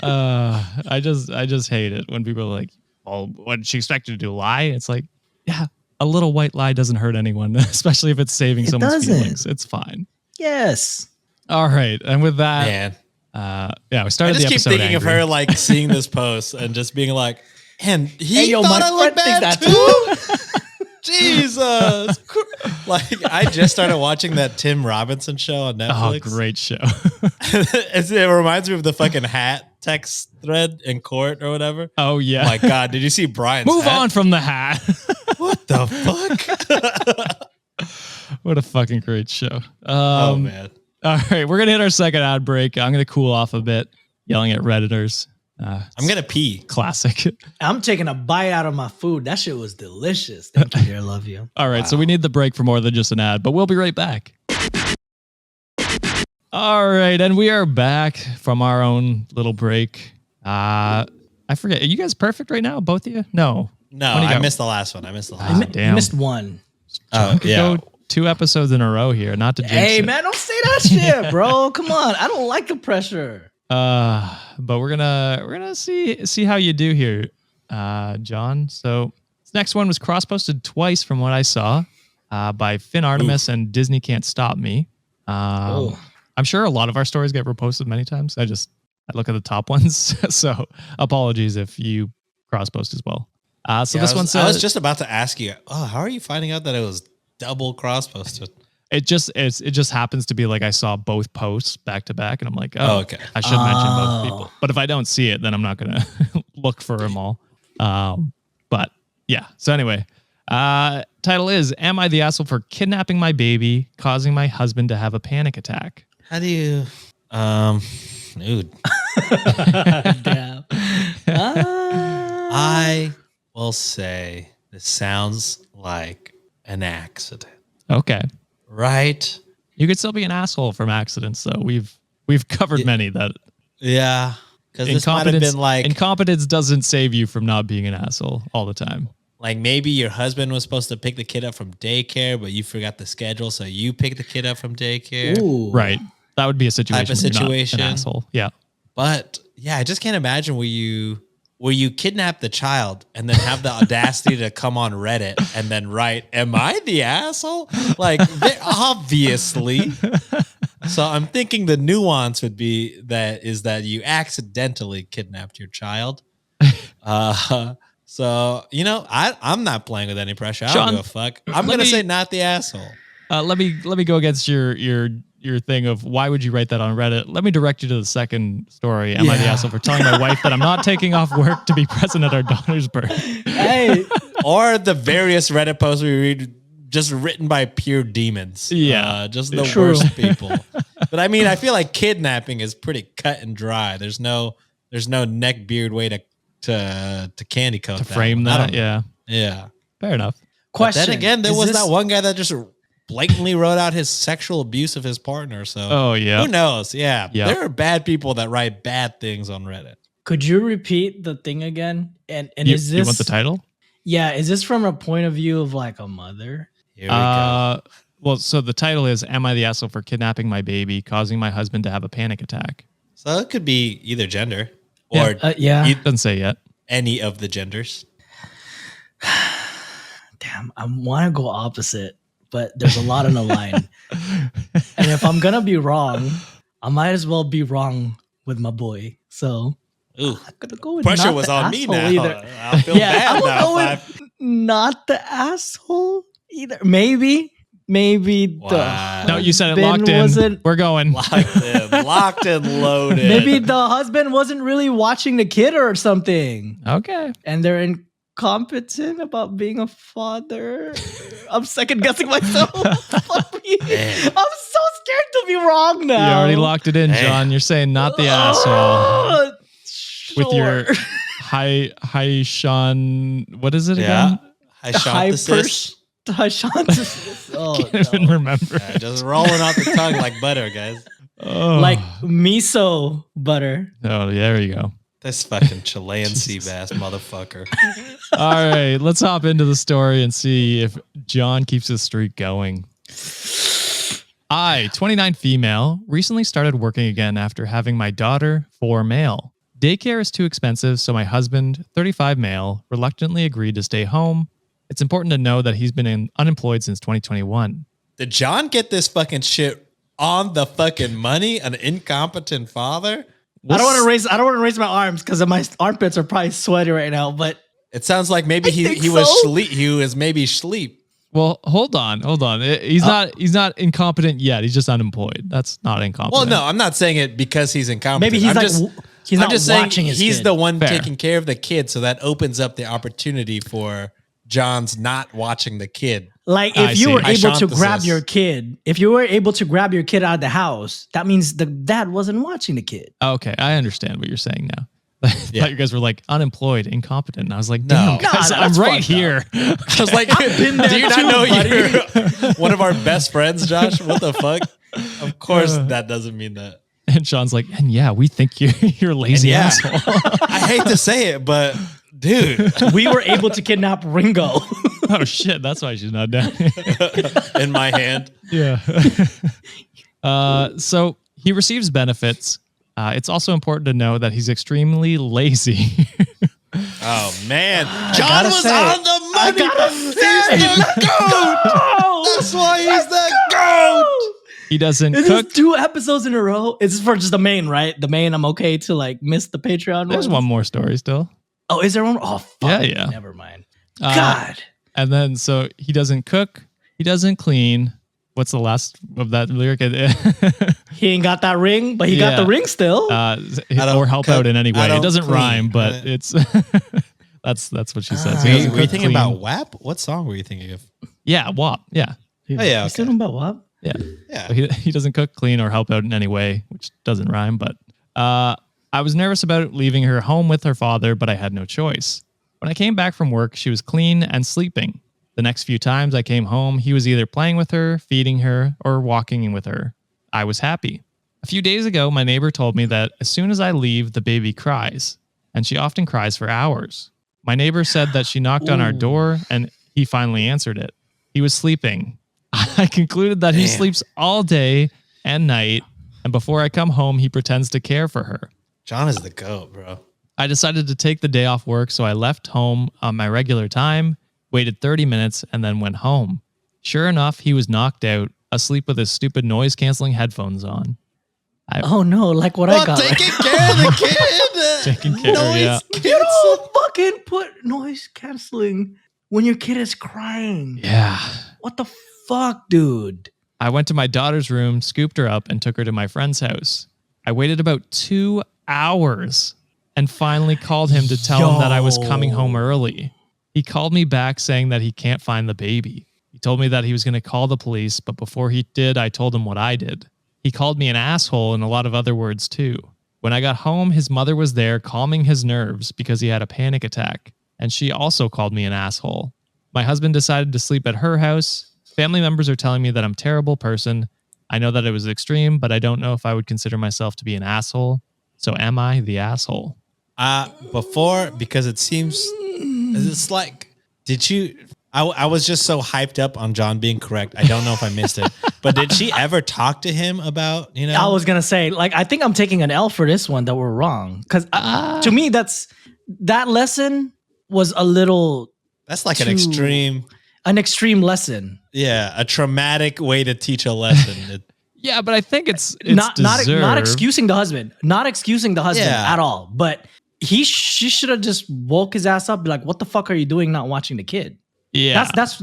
I just hate it when people are like, oh, what she expected to do, lie? It's like, yeah, a little white lie doesn't hurt anyone, especially if it's saving someone's feelings. It's fine. Yes. All right. And with that, Man. we started I just the keep episode thinking of angry. her like seeing this post and just being like, and he Hey, yo, thought my I looked friend bad thinks too? Jesus. Like I just started watching that Tim Robinson show on Oh, Netflix. great show. It reminds me of the fucking hat text thread in court or whatever. Oh, yeah. Oh my God, did you see Brian's Move hat? on from the hat. What the fuck? What a fucking great show. Oh man. All right. We're going to hit our second ad break. I'm going to cool off a bit, yelling at Redditors. I'm gonna pee. Classic. I'm taking a bite out of my food. That shit was delicious. Thank you, dear. Love you. All right. So we need the break for more than just an ad, but we'll be right back. All right. And we are back from our own little break. I forget. Are you guys perfect right now? Both of you? No. No, What do you I got? missed the last one. Damn. Missed one. Oh Could yeah. go 2 episodes in a row here. Not to jinx Hey, it. man, don't say that shit, bro. Come on. I don't like the pressure. But we're gonna see how you do here, John. So this next one was cross-posted twice from what I saw, by Finn Artemis and Disney Can't Stop Me. I'm sure a lot of our stories get reposted many times. I look at the top ones, so apologies if you cross-post as well. So Yeah, this one says, I was just about to ask you, how are you finding out that it was double cross posted? It just happens to be like I saw both posts back to back, and I'm like, okay. I should mention both people. But if I don't see it, then I'm not gonna look for them all. But yeah. So anyway, title is: Am I the asshole for kidnapping my baby, causing my husband to have a panic attack? How do you, dude? Damn. I will say this sounds like an accident, Okay. right? You could still be an asshole from accidents, though. We've covered many that Yeah, because this might have been like incompetence doesn't save you from not being an asshole all the time. like maybe your husband was supposed to pick the kid up from daycare, but you forgot the schedule, so you picked the kid up from daycare. Ooh. Right. That would be a situation. Type of where you're not situation. an asshole. Yeah. But yeah, I just can't imagine where you kidnap the child and then have the audacity to come on Reddit and then write, "Am I the asshole?" Like, obviously. So I'm thinking the nuance would be that you accidentally kidnapped your child. So I'm not playing with any pressure. I don't Sean, give a fuck. I'm gonna say not the asshole. Let me go against your thing of why would you write that on Reddit. Let me direct you to the second story. Am I the asshole for telling my wife that I'm not taking off work to be present at our daughter's birth? Hey, Or the various Reddit posts we read just written by pure demons. Yeah. Just the True. worst people. But I mean, I feel like kidnapping is pretty cut and dry. There's no neck beard way to candy coat To that frame one. I that, don't know. yeah. Yeah. Fair enough. question. But then again, there Is was this- that one guy that just blatantly wrote out his sexual abuse of his partner. So Oh yeah. who knows? Yeah. Yeah. There are bad people that write bad things on Reddit. Could you repeat the thing again? And You, is you this want the title? Yeah, is this from a point of view of like a mother? Here we go. Well, so the title is "Am I the asshole for kidnapping my baby, causing my husband to have a panic attack?" So it could be either gender Yeah. or Yeah. Doesn't say yet. any of the genders. Damn, I want to go opposite, but there's a lot on the line. And if I'm gonna be wrong, I might as well be wrong with my boy. So Ooh, I'm gonna go with pressure not was the on me asshole now. either. I feel Yeah, bad I'm now. gonna go with not the asshole either. Maybe Wow. No, you said it Ben locked in. wasn't- We're going. Locked and loaded. maybe the husband wasn't really watching the kid or something, Okay. and they're incompetent about being a father. I'm second guessing myself. Fuck me. Man. I'm so scared to be wrong now. You already locked it in, John. You're saying not the asshole with your high Sean. What is it Yeah. again? I shot the sis. Oh, Can't even no. remember. Yeah, just rolling off the tongue like butter, guys. Oh. Like miso butter. Oh, there you go. This fucking Chilean sea bass motherfucker. All right, let's hop into the story and see if John keeps his streak going. I, 29 female, recently started working again after having my daughter, 4 male. Daycare is too expensive, so my husband, 35 male, reluctantly agreed to stay home. It's important to know that he's been unemployed since 2021. Did John get this fucking shit on the fucking money? An incompetent father? I don't want to raise my arms because my armpits are probably sweaty right now. But It sounds like maybe think he was so. sleep. He was maybe sleep. Well, hold on. He's not incompetent yet. He's just unemployed. That's not incompetent. Well, no, I'm not saying it because he's incompetent. maybe he's I'm not just watching saying his he's kid. the one Fair. taking care of the kid, so that opens up the opportunity for John's not watching the kid. Like I if you see. were able to Hypothesis. grab your kid, out of the house, that means the dad wasn't watching the kid. Okay, I understand what you're saying now. I Yeah. thought you guys were like unemployed, incompetent. And I was like, No. damn, guys, No, I'm that's right fucked up. here. I was like, been there do you not too, know buddy. you're one of our best friends, Josh? What the fuck? Of course, that doesn't mean that. And Sean's like, and yeah, we think you're a lazy Yeah. asshole. I hate to say it, but dude, We were able to kidnap Ringo. Oh shit, that's why she's not down. in my hand. Yeah. So he receives benefits. It's also important to know that he's extremely lazy. Oh man, John gotta was say, on the money. gotta He's say, the goat. That's why he's the goat. He doesn't Is cook. this 2 episodes in a row? Is this for just the main, right? The main, I'm okay to like miss the Patreon. There's ones? one more story still. Oh, is there one? Oh, fuck. Yeah. Never mind. Uh, God. And then so he doesn't cook. He doesn't clean. What's the last of that lyric? He ain't got that ring, but he got the ring still. Or help out in any way. It doesn't rhyme, but it's that's what she says. Were you thinking about WAP? What song were you thinking of? Yeah, WAP. Yeah. Dude, Oh, yeah, he's okay. talking about what? Yeah. Yeah. So he doesn't cook, clean, or help out in any way, which doesn't rhyme. But I was nervous about leaving her home with her father, but I had no choice. When I came back from work, she was clean and sleeping. The next few times I came home, he was either playing with her, feeding her, or walking in with her. I was happy. A few days ago, my neighbor told me that as soon as I leave, the baby cries, and she often cries for hours. My neighbor said that she knocked on our door, and he finally answered it. He was sleeping. I concluded that he sleeps all day and night, and before I come home, he pretends to care for her. John is the GOAT, bro. I decided to take the day off work, so I left home on my regular time, waited 30 minutes, and then went home. Sure enough, he was knocked out, asleep with his stupid noise-canceling headphones on. Oh no, like what I got. Taking care of the kid. Taking care, yeah. You don't fucking put noise canceling when your kid is crying. Yeah. What the fuck, dude? I went to my daughter's room, scooped her up, and took her to my friend's house. I waited about 2 hours and finally called him to tell him that I was coming home early. He called me back saying that he can't find the baby. He told me that he was going to call the police, but before he did, I told him what I did. He called me an asshole and a lot of other words too. When I got home, his mother was there calming his nerves because he had a panic attack, and she also called me an asshole. My husband decided to sleep at her house. Family members are telling me that I'm a terrible person. I know that it was extreme, but I don't know if I would consider myself to be an asshole. So am I the asshole? Before, because it seems it's like, did you? I was just so hyped up on John being correct. I don't know if I missed it, but did she ever talk to him about, you know? I was gonna say, like, I think I'm taking an L for this one that we're wrong, because to me, that lesson was a little. That's like an extreme lesson. Yeah, a traumatic way to teach a lesson. Yeah, but I think it's not excusing the husband, Yeah. at all. But she should have just woke his ass up, be like, "What the fuck are you doing, not watching the kid?" Yeah, that's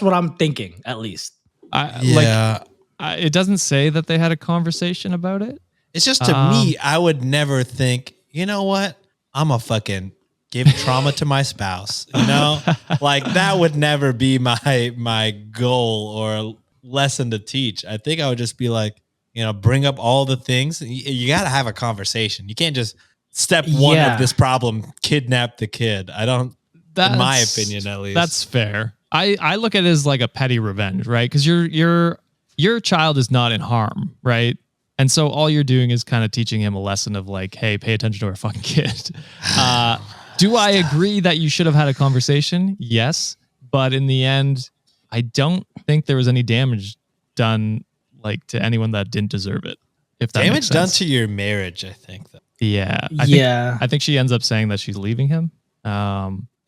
what I'm thinking, at least. It doesn't say that they had a conversation about it. It's just to me, I would never think, you know what? I'm a fucking give trauma to my spouse. You know, like that would never be my goal or lesson to teach. I think I would just be like, you know, bring up all the things. You got to have a conversation. You can't just step one of this problem, kidnap the kid. I don't. In my opinion, at least. That's fair. I look at it as like a petty revenge, right? Because your child is not in harm, right? And so all you're doing is kind of teaching him a lesson of like, hey, pay attention to our fucking kid. Do I agree that you should have had a conversation? Yes. But in the end, I don't think there was any damage done like to anyone that didn't deserve it. If that damage makes done sense. to your marriage, I think. Though. Yeah. I think she ends up saying that she's leaving him.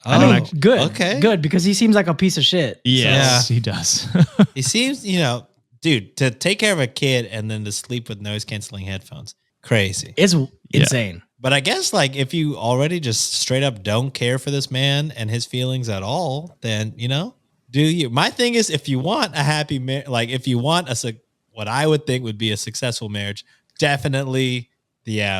Good, because he seems like a piece of shit. Yes, he does. He seems, you know, dude, to take care of a kid and then to sleep with noise canceling headphones, crazy. It's insane. But I guess like if you already just straight up don't care for this man and his feelings at all, then, you know, do you? My thing is, if you want a happy marriage, like if you want what I would think would be a successful marriage, definitely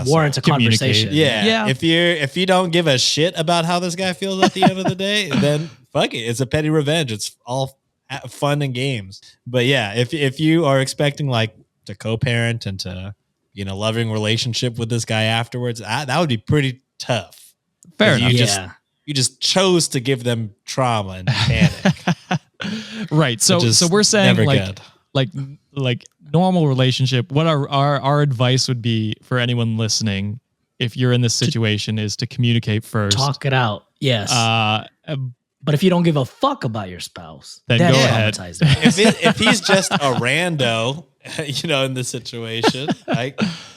warrants a conversation. Yeah. If you don't give a shit about how this guy feels at the end of the day, then fuck it. It's a petty revenge. It's all fun and games. But yeah, if you are expecting like to co-parent and to, you know, loving relationship with this guy afterwards, that would be pretty tough. Fair enough. You just chose to give them trauma and panic. Right. So we're saying like normal relationship, what our advice would be for anyone listening, if you're in this situation, is to communicate first. Talk it out. Yes. But if you don't give a fuck about your spouse, then go ahead. If he's just a rando, you know, in this situation,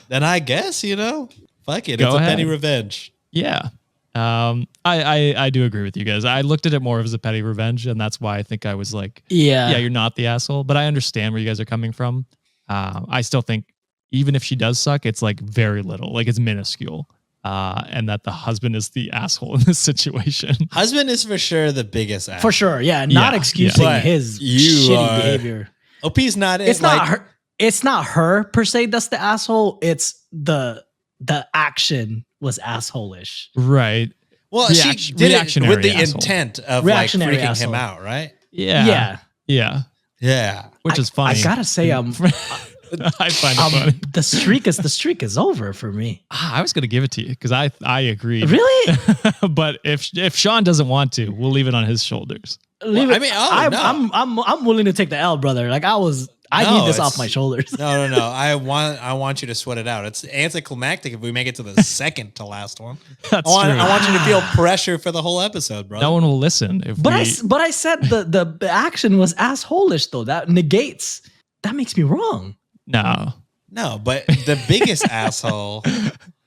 then I guess, you know, fuck it. It's a petty revenge. Yeah. I do agree with you guys. I looked at it more as a petty revenge, and that's why I think I was like, yeah, you're not the asshole. But I understand where you guys are coming from. I still think even if she does suck, it's like very little, like it's minuscule. And that the husband is the asshole in this situation. Husband is for sure the biggest asshole. For sure, yeah. Not excusing his shitty behavior. OP's not. It's not her. It's not her per se. That's the asshole. It's the action was asshole-ish. Right. Well, she did it with the intent of like freaking him out, right? Yeah. Which is funny. I gotta say, I find it funny. The streak is over for me. I was gonna give it to you because I agree. Really? But if Sean doesn't want to, we'll leave it on his shoulders. I'm willing to take the L, brother. Like I need this off my shoulders. No. I want you to sweat it out. It's anticlimactic if we make it to the second to last one. That's true. I want you to feel pressure for the whole episode, bro. No one will listen. But I said the action was asshole-ish though. That negates. That makes me wrong. No, but the biggest asshole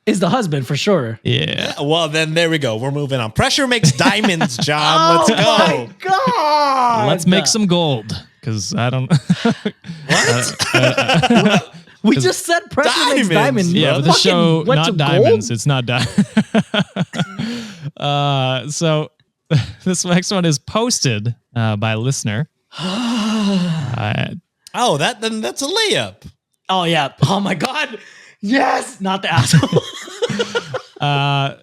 is the husband for sure. Yeah. Well, then there we go. We're moving on. Pressure makes diamonds, John. Let's go. Oh my God. Let's make some gold because I don't. What? We just said pressure makes diamonds. Yeah, but the show not diamonds. It's not diamonds. So this next one is posted by a listener. That's a layup. Oh yeah. Oh my God. Yes. Not the asshole.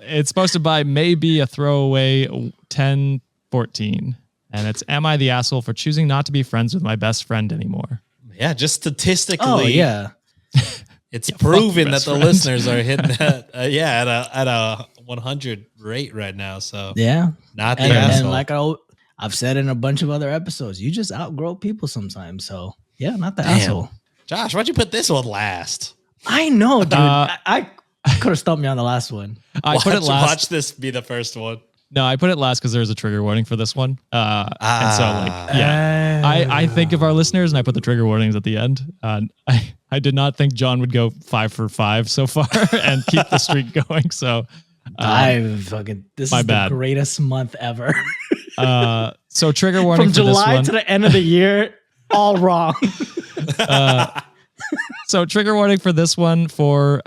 It's posted by maybe a throwaway 1014. And it's, am I the asshole for choosing not to be friends with my best friend anymore? Yeah, just statistically. Oh yeah. It's proven that the listeners are hitting that at a 100 rate right now. So yeah, not the asshole. And like I've said in a bunch of other episodes, you just outgrow people sometimes. So yeah, not the asshole. Josh, why'd you put this one last? I know, dude. I could have stumped me on the last one. Put it last. Watch this be the first one. No, I put it last because there's a trigger warning for this one. And so I think of our listeners and I put the trigger warnings at the end. I did not think John would go 5 for 5 so far and keep the streak going. So this is the greatest month ever. So trigger warning from July to the end of the year, all wrong. So trigger warning for this one for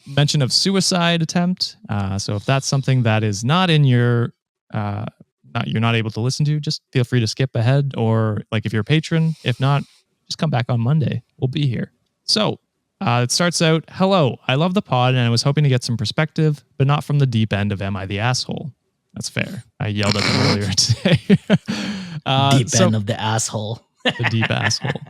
mention of suicide attempt. So if that's something that is not in your, you're not able to listen to, just feel free to skip ahead. Or like if you're a patron, if not, just come back on Monday. We'll be here. So it starts out, hello, I love the pod and I was hoping to get some perspective, but not from the deep end of Am I the Asshole? That's fair. I yelled at them earlier today. Deep end of the asshole. The deep asshole.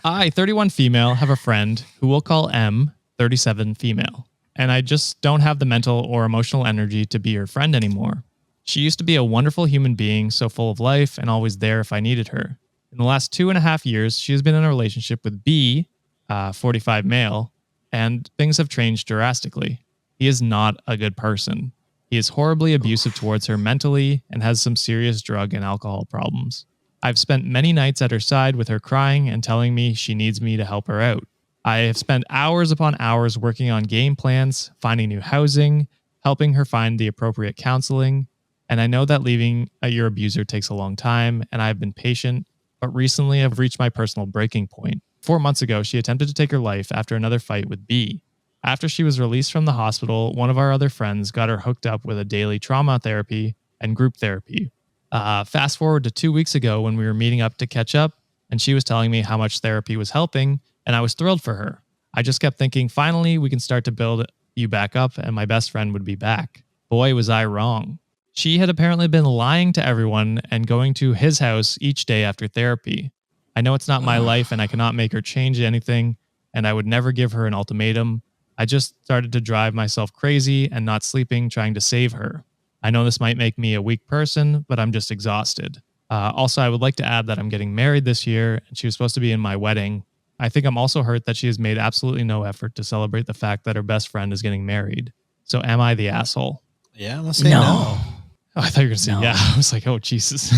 I, 31 female, have a friend who we'll call M, 37 female, and I just don't have the mental or emotional energy to be her friend anymore. She used to be a wonderful human being, so full of life and always there if I needed her. In the last 2.5 years, she has been in a relationship with B, 45 male, and things have changed drastically. He is not a good person. He is horribly abusive towards her mentally and has some serious drug and alcohol problems. I've spent many nights at her side with her crying and telling me she needs me to help her out. I have spent hours upon hours working on game plans, finding new housing, helping her find the appropriate counseling, and I know that leaving your abuser takes a long time, and I've been patient, but recently I've reached my personal breaking point. 4 months ago, she attempted to take her life after another fight with B. After she was released from the hospital, one of our other friends got her hooked up with a daily trauma therapy and group therapy. Fast forward to 2 weeks ago when we were meeting up to catch up, and she was telling me how much therapy was helping, and I was thrilled for her. I just kept thinking, finally, we can start to build you back up, and my best friend would be back. Boy, was I wrong. She had apparently been lying to everyone and going to his house each day after therapy. I know it's not my life, and I cannot make her change anything, and I would never give her an ultimatum. I just started to drive myself crazy and not sleeping, trying to save her. I know this might make me a weak person, but I'm just exhausted. Also, I would like to add that I'm getting married this year, and she was supposed to be in my wedding. I think I'm also hurt that she has made absolutely no effort to celebrate the fact that her best friend is getting married. So am I the asshole? Yeah, let's say no. Oh, I thought you were going to say no. Yeah. I was like, oh, Jesus.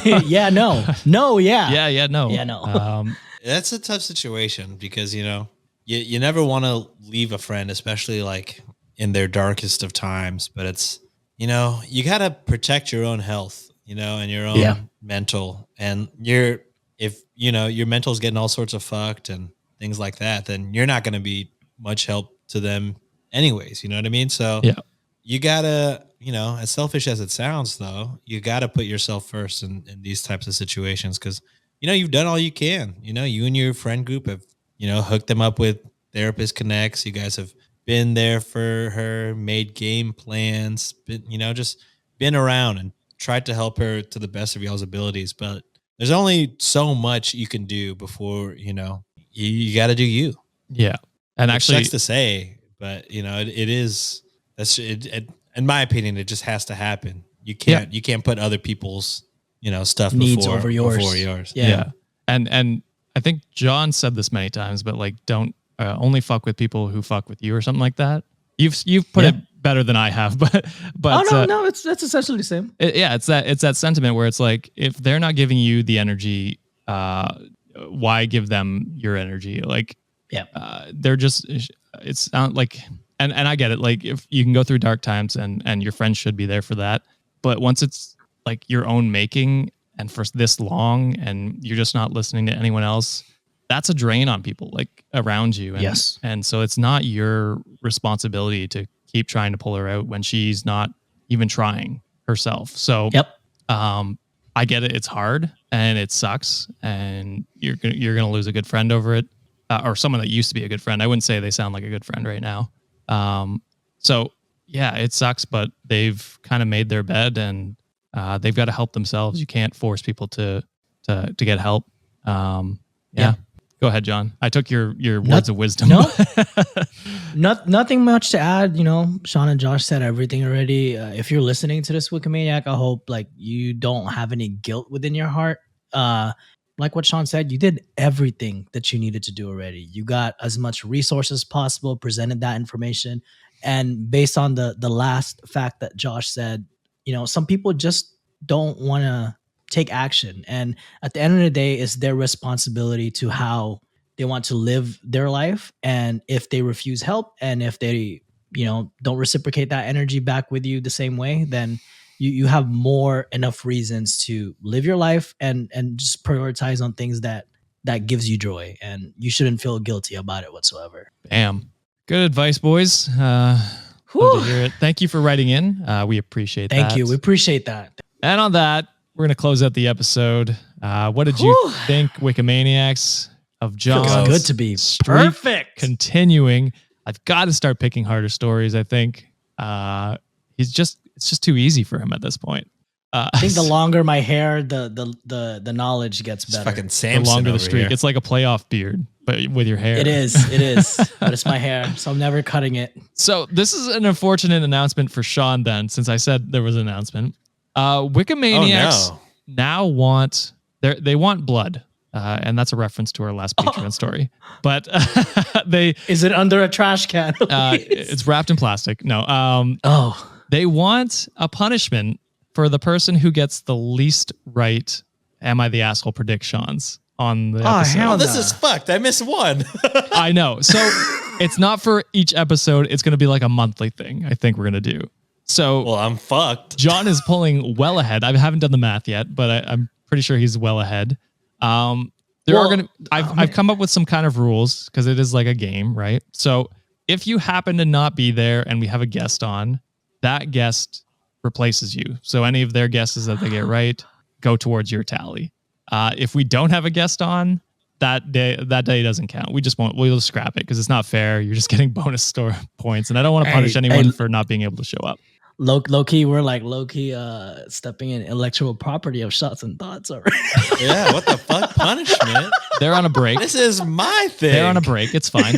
Yeah, no. No, yeah. Yeah, no. Yeah, no. That's a tough situation because, you never want to leave a friend, especially like in their darkest of times, but it's, you got to protect your own health, and your own mental. And if your mental's getting all sorts of fucked and things like that, then you're not going to be much help to them anyways. You know what I mean? So you got to, as selfish as it sounds, though, you got to put yourself first in these types of situations because you've done all you can. You and your friend group have, hooked them up with Therapist Connects. You guys have been there for her, made game plans, just been around and tried to help her to the best of y'all's abilities. But there's only so much you can do before, you got to do you. Yeah. And actually, sucks to say, but it is. In my opinion, it just has to happen. You can't put other people's stuff Needs before yours. Yeah. And I think John said this many times, but like, don't only fuck with people who fuck with you or something like that. You've put it better than I have, but no, that's essentially the same. It's that sentiment where it's like, if they're not giving you the energy, why give them your energy? Like, they're just, it's not like, and I get it. Like, if you can go through dark times and your friends should be there for that. But once it's like your own making and for this long and you're just not listening to anyone else, that's a drain on people like around you. And, yes. And so it's not your responsibility to keep trying to pull her out when she's not even trying herself. So, I get it. It's hard and it sucks and you're going to lose a good friend over it. Or someone that used to be a good friend. I wouldn't say they sound like a good friend right now. So yeah, it sucks, but they've kind of made their bed and they've got to help themselves. You can't force people to get help. Go ahead, John. I took your words of wisdom. No, nothing much to add. Sean and Josh said everything already. If you're listening to this Wikimaniac, I hope like you don't have any guilt within your heart. Like what Sean said, you did everything that you needed to do already. You got as much resources as possible, presented that information. And based on the last fact that Josh said, some people just don't want to take action. And at the end of the day, it's their responsibility to how they want to live their life. And if they refuse help and if they, don't reciprocate that energy back with you the same way, then you have enough reasons to live your life and just prioritize on things that gives you joy, and you shouldn't feel guilty about it whatsoever. Bam. Good advice, boys. Love to hear it. Thank you for writing in. We appreciate that. Thank you. We appreciate that. And on that, we're going to close out the episode. What did you think, Wikimaniacs, of John's Feels good to be streak perfect continuing? I've got to start picking harder stories, I think. It's just too easy for him at this point. I think the longer my hair, the knowledge gets better. It's fucking Samson. The longer the over streak. here. It's like a playoff beard, but with your hair. It is. But it's my hair, so I'm never cutting it. So this is an unfortunate announcement for Sean then, since I said there was an announcement. Wikimaniacs now want blood. And that's a reference to our last Patreon story. But Is it under a trash can? It's wrapped in plastic. No. They want a punishment for the person who gets the least right Am I the Asshole predictions on the episode. Hell this is fucked. I missed one. I know. So it's not for each episode. It's going to be like a monthly thing, I think we're going to do. So well, I'm fucked. John is pulling well ahead. I haven't done the math yet, but I'm pretty sure he's well ahead. I've come up with some kind of rules because it is like a game, right? So if you happen to not be there and we have a guest on, that guest replaces you. So any of their guesses that they get right go towards your tally. If we don't have a guest on, that day doesn't count. We'll scrap it because it's not fair. You're just getting bonus store points, and I don't want to punish anyone for not being able to show up. Low key, we're like low key stepping in intellectual property of shots and thoughts already. Yeah, what the fuck punishment? They're on a break. This is my thing. They're on a break. It's fine.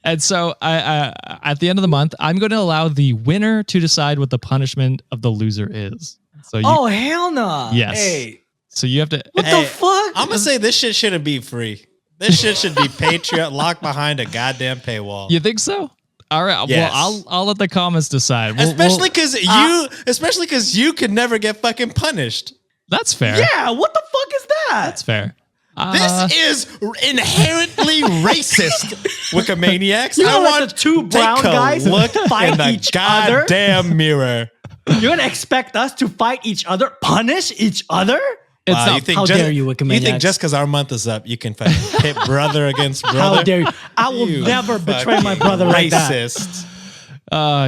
And so I at the end of the month, I'm going to allow the winner to decide what the punishment of the loser is. So hell no. Yes. Hey. So you have to. What the fuck? I'm gonna say this shit shouldn't be free. This shit should be Patreon, locked behind a goddamn paywall. You think so? All right. Yes. Well, I'll let the comments decide. Especially because you could never get fucking punished. That's fair. Yeah. What the fuck is that? That's fair. This is inherently racist, Wikimaniacs. You're I gonna let want the two brown take a guys look fight in the each other? goddamn mirror. You're gonna expect us to fight each other, punish each other? It's Wow, not. How dare you, Wikimaniacs? You think just because our month is up, you can fucking pit brother against brother? How dare you? I will You never betray my fucking brother like that. Racist.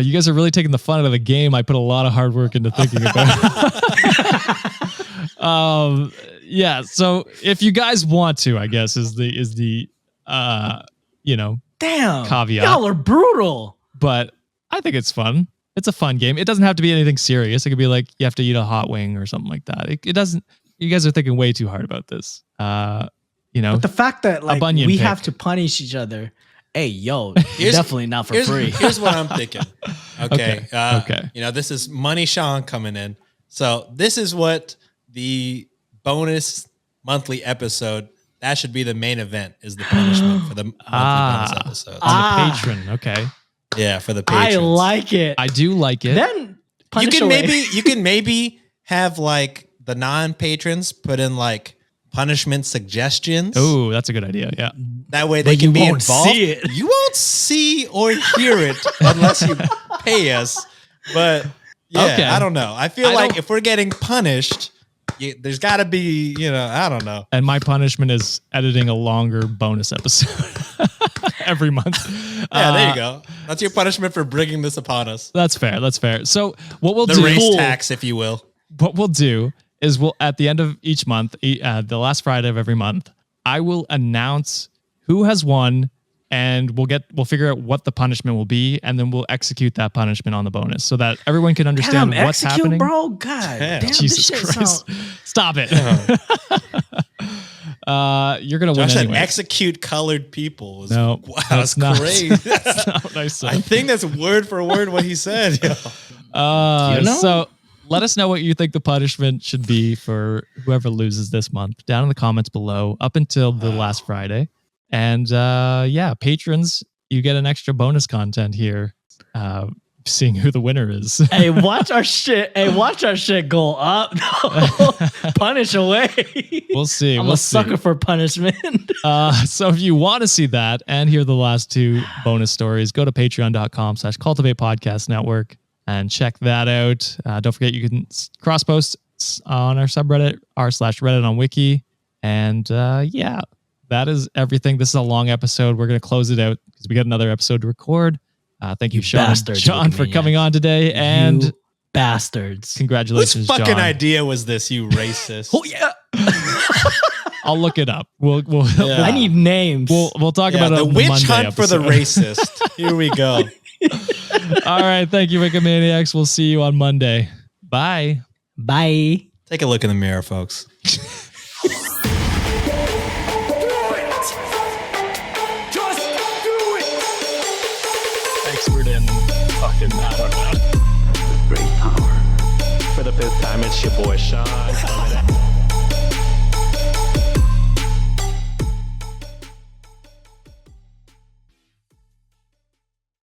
You guys are really taking the fun out of the game. I put a lot of hard work into thinking about it. Yeah. So if you guys want to, I guess is the Damn, caveat. y'all are brutal. But I think it's fun. It's a fun game. It doesn't have to be anything serious. It could be like you have to eat a hot wing or something like that. It doesn't. You guys are thinking way too hard about this. But the fact that like bunion we pick. have to punish each other. Hey, yo, definitely not for free. Here's what I'm thinking. Okay. Okay. This is Money Sean coming in. So this is what the bonus monthly episode, that should be the main event, is the punishment for the monthly bonus episode. On the patron. Okay. Yeah, for the I patrons. like it. I do like it. Then You punish can away. maybe have like the non-patrons put in like punishment suggestions. Oh, that's a good idea. Yeah. That way they But can you be won't involved. see it. You won't see or hear it unless you pay us. But yeah, Okay. I don't know. I feel I like don't- if we're getting punished, there's got to be, I don't know. And my punishment is editing a longer bonus episode every month. Yeah, there you go. That's your punishment for bringing this upon us. That's fair. That's fair. So what we'll The do, race tax, if you will. what we'll do is we'll at the end of each month, the last Friday of every month, I will announce who has won, and we'll figure out what the punishment will be, and then we'll execute that punishment on the so that everyone can understand Damn, what's execute, happening. bro. God, damn, Jesus this shit Christ! sound- Stop it. You're gonna Josh win said anyway. execute colored people. No, wow, that's that's not. crazy. That's not what I said. I think that's word for word what he said. Yo. You know? So let us know what you think the punishment should be for whoever loses this month down in the comments below up until the last Friday. And patrons, you get an extra bonus content here, seeing who the winner is. Hey, watch our shit. Hey, watch our shit go up. Punish away. We'll see. I'm we'll a see. sucker for punishment. So if you want to see that and hear the last two bonus stories, go to patreon.com/cultivate podcast network and check that out. Don't forget you can cross post on our subreddit r/Reddit on Wiki. And that is everything. This is a long episode. We're going to close it out because we got another episode to record. Thank you, You Sean, bastards, John, for Wikimaniacs. coming on today. And You bastards. congratulations, Whose fucking John. idea was this, you racist? Oh yeah. I'll look it up. We'll Yeah. I need names. we'll talk Yeah, about it the on witch Monday hunt for the episode. racist. Here we go. All right. Thank you, Wikimaniacs. We'll see you on Monday. Bye. Bye. Take a look in the mirror, folks. Expert in fucking, I don't know. Great power. For the fifth time, it's your boy Sean.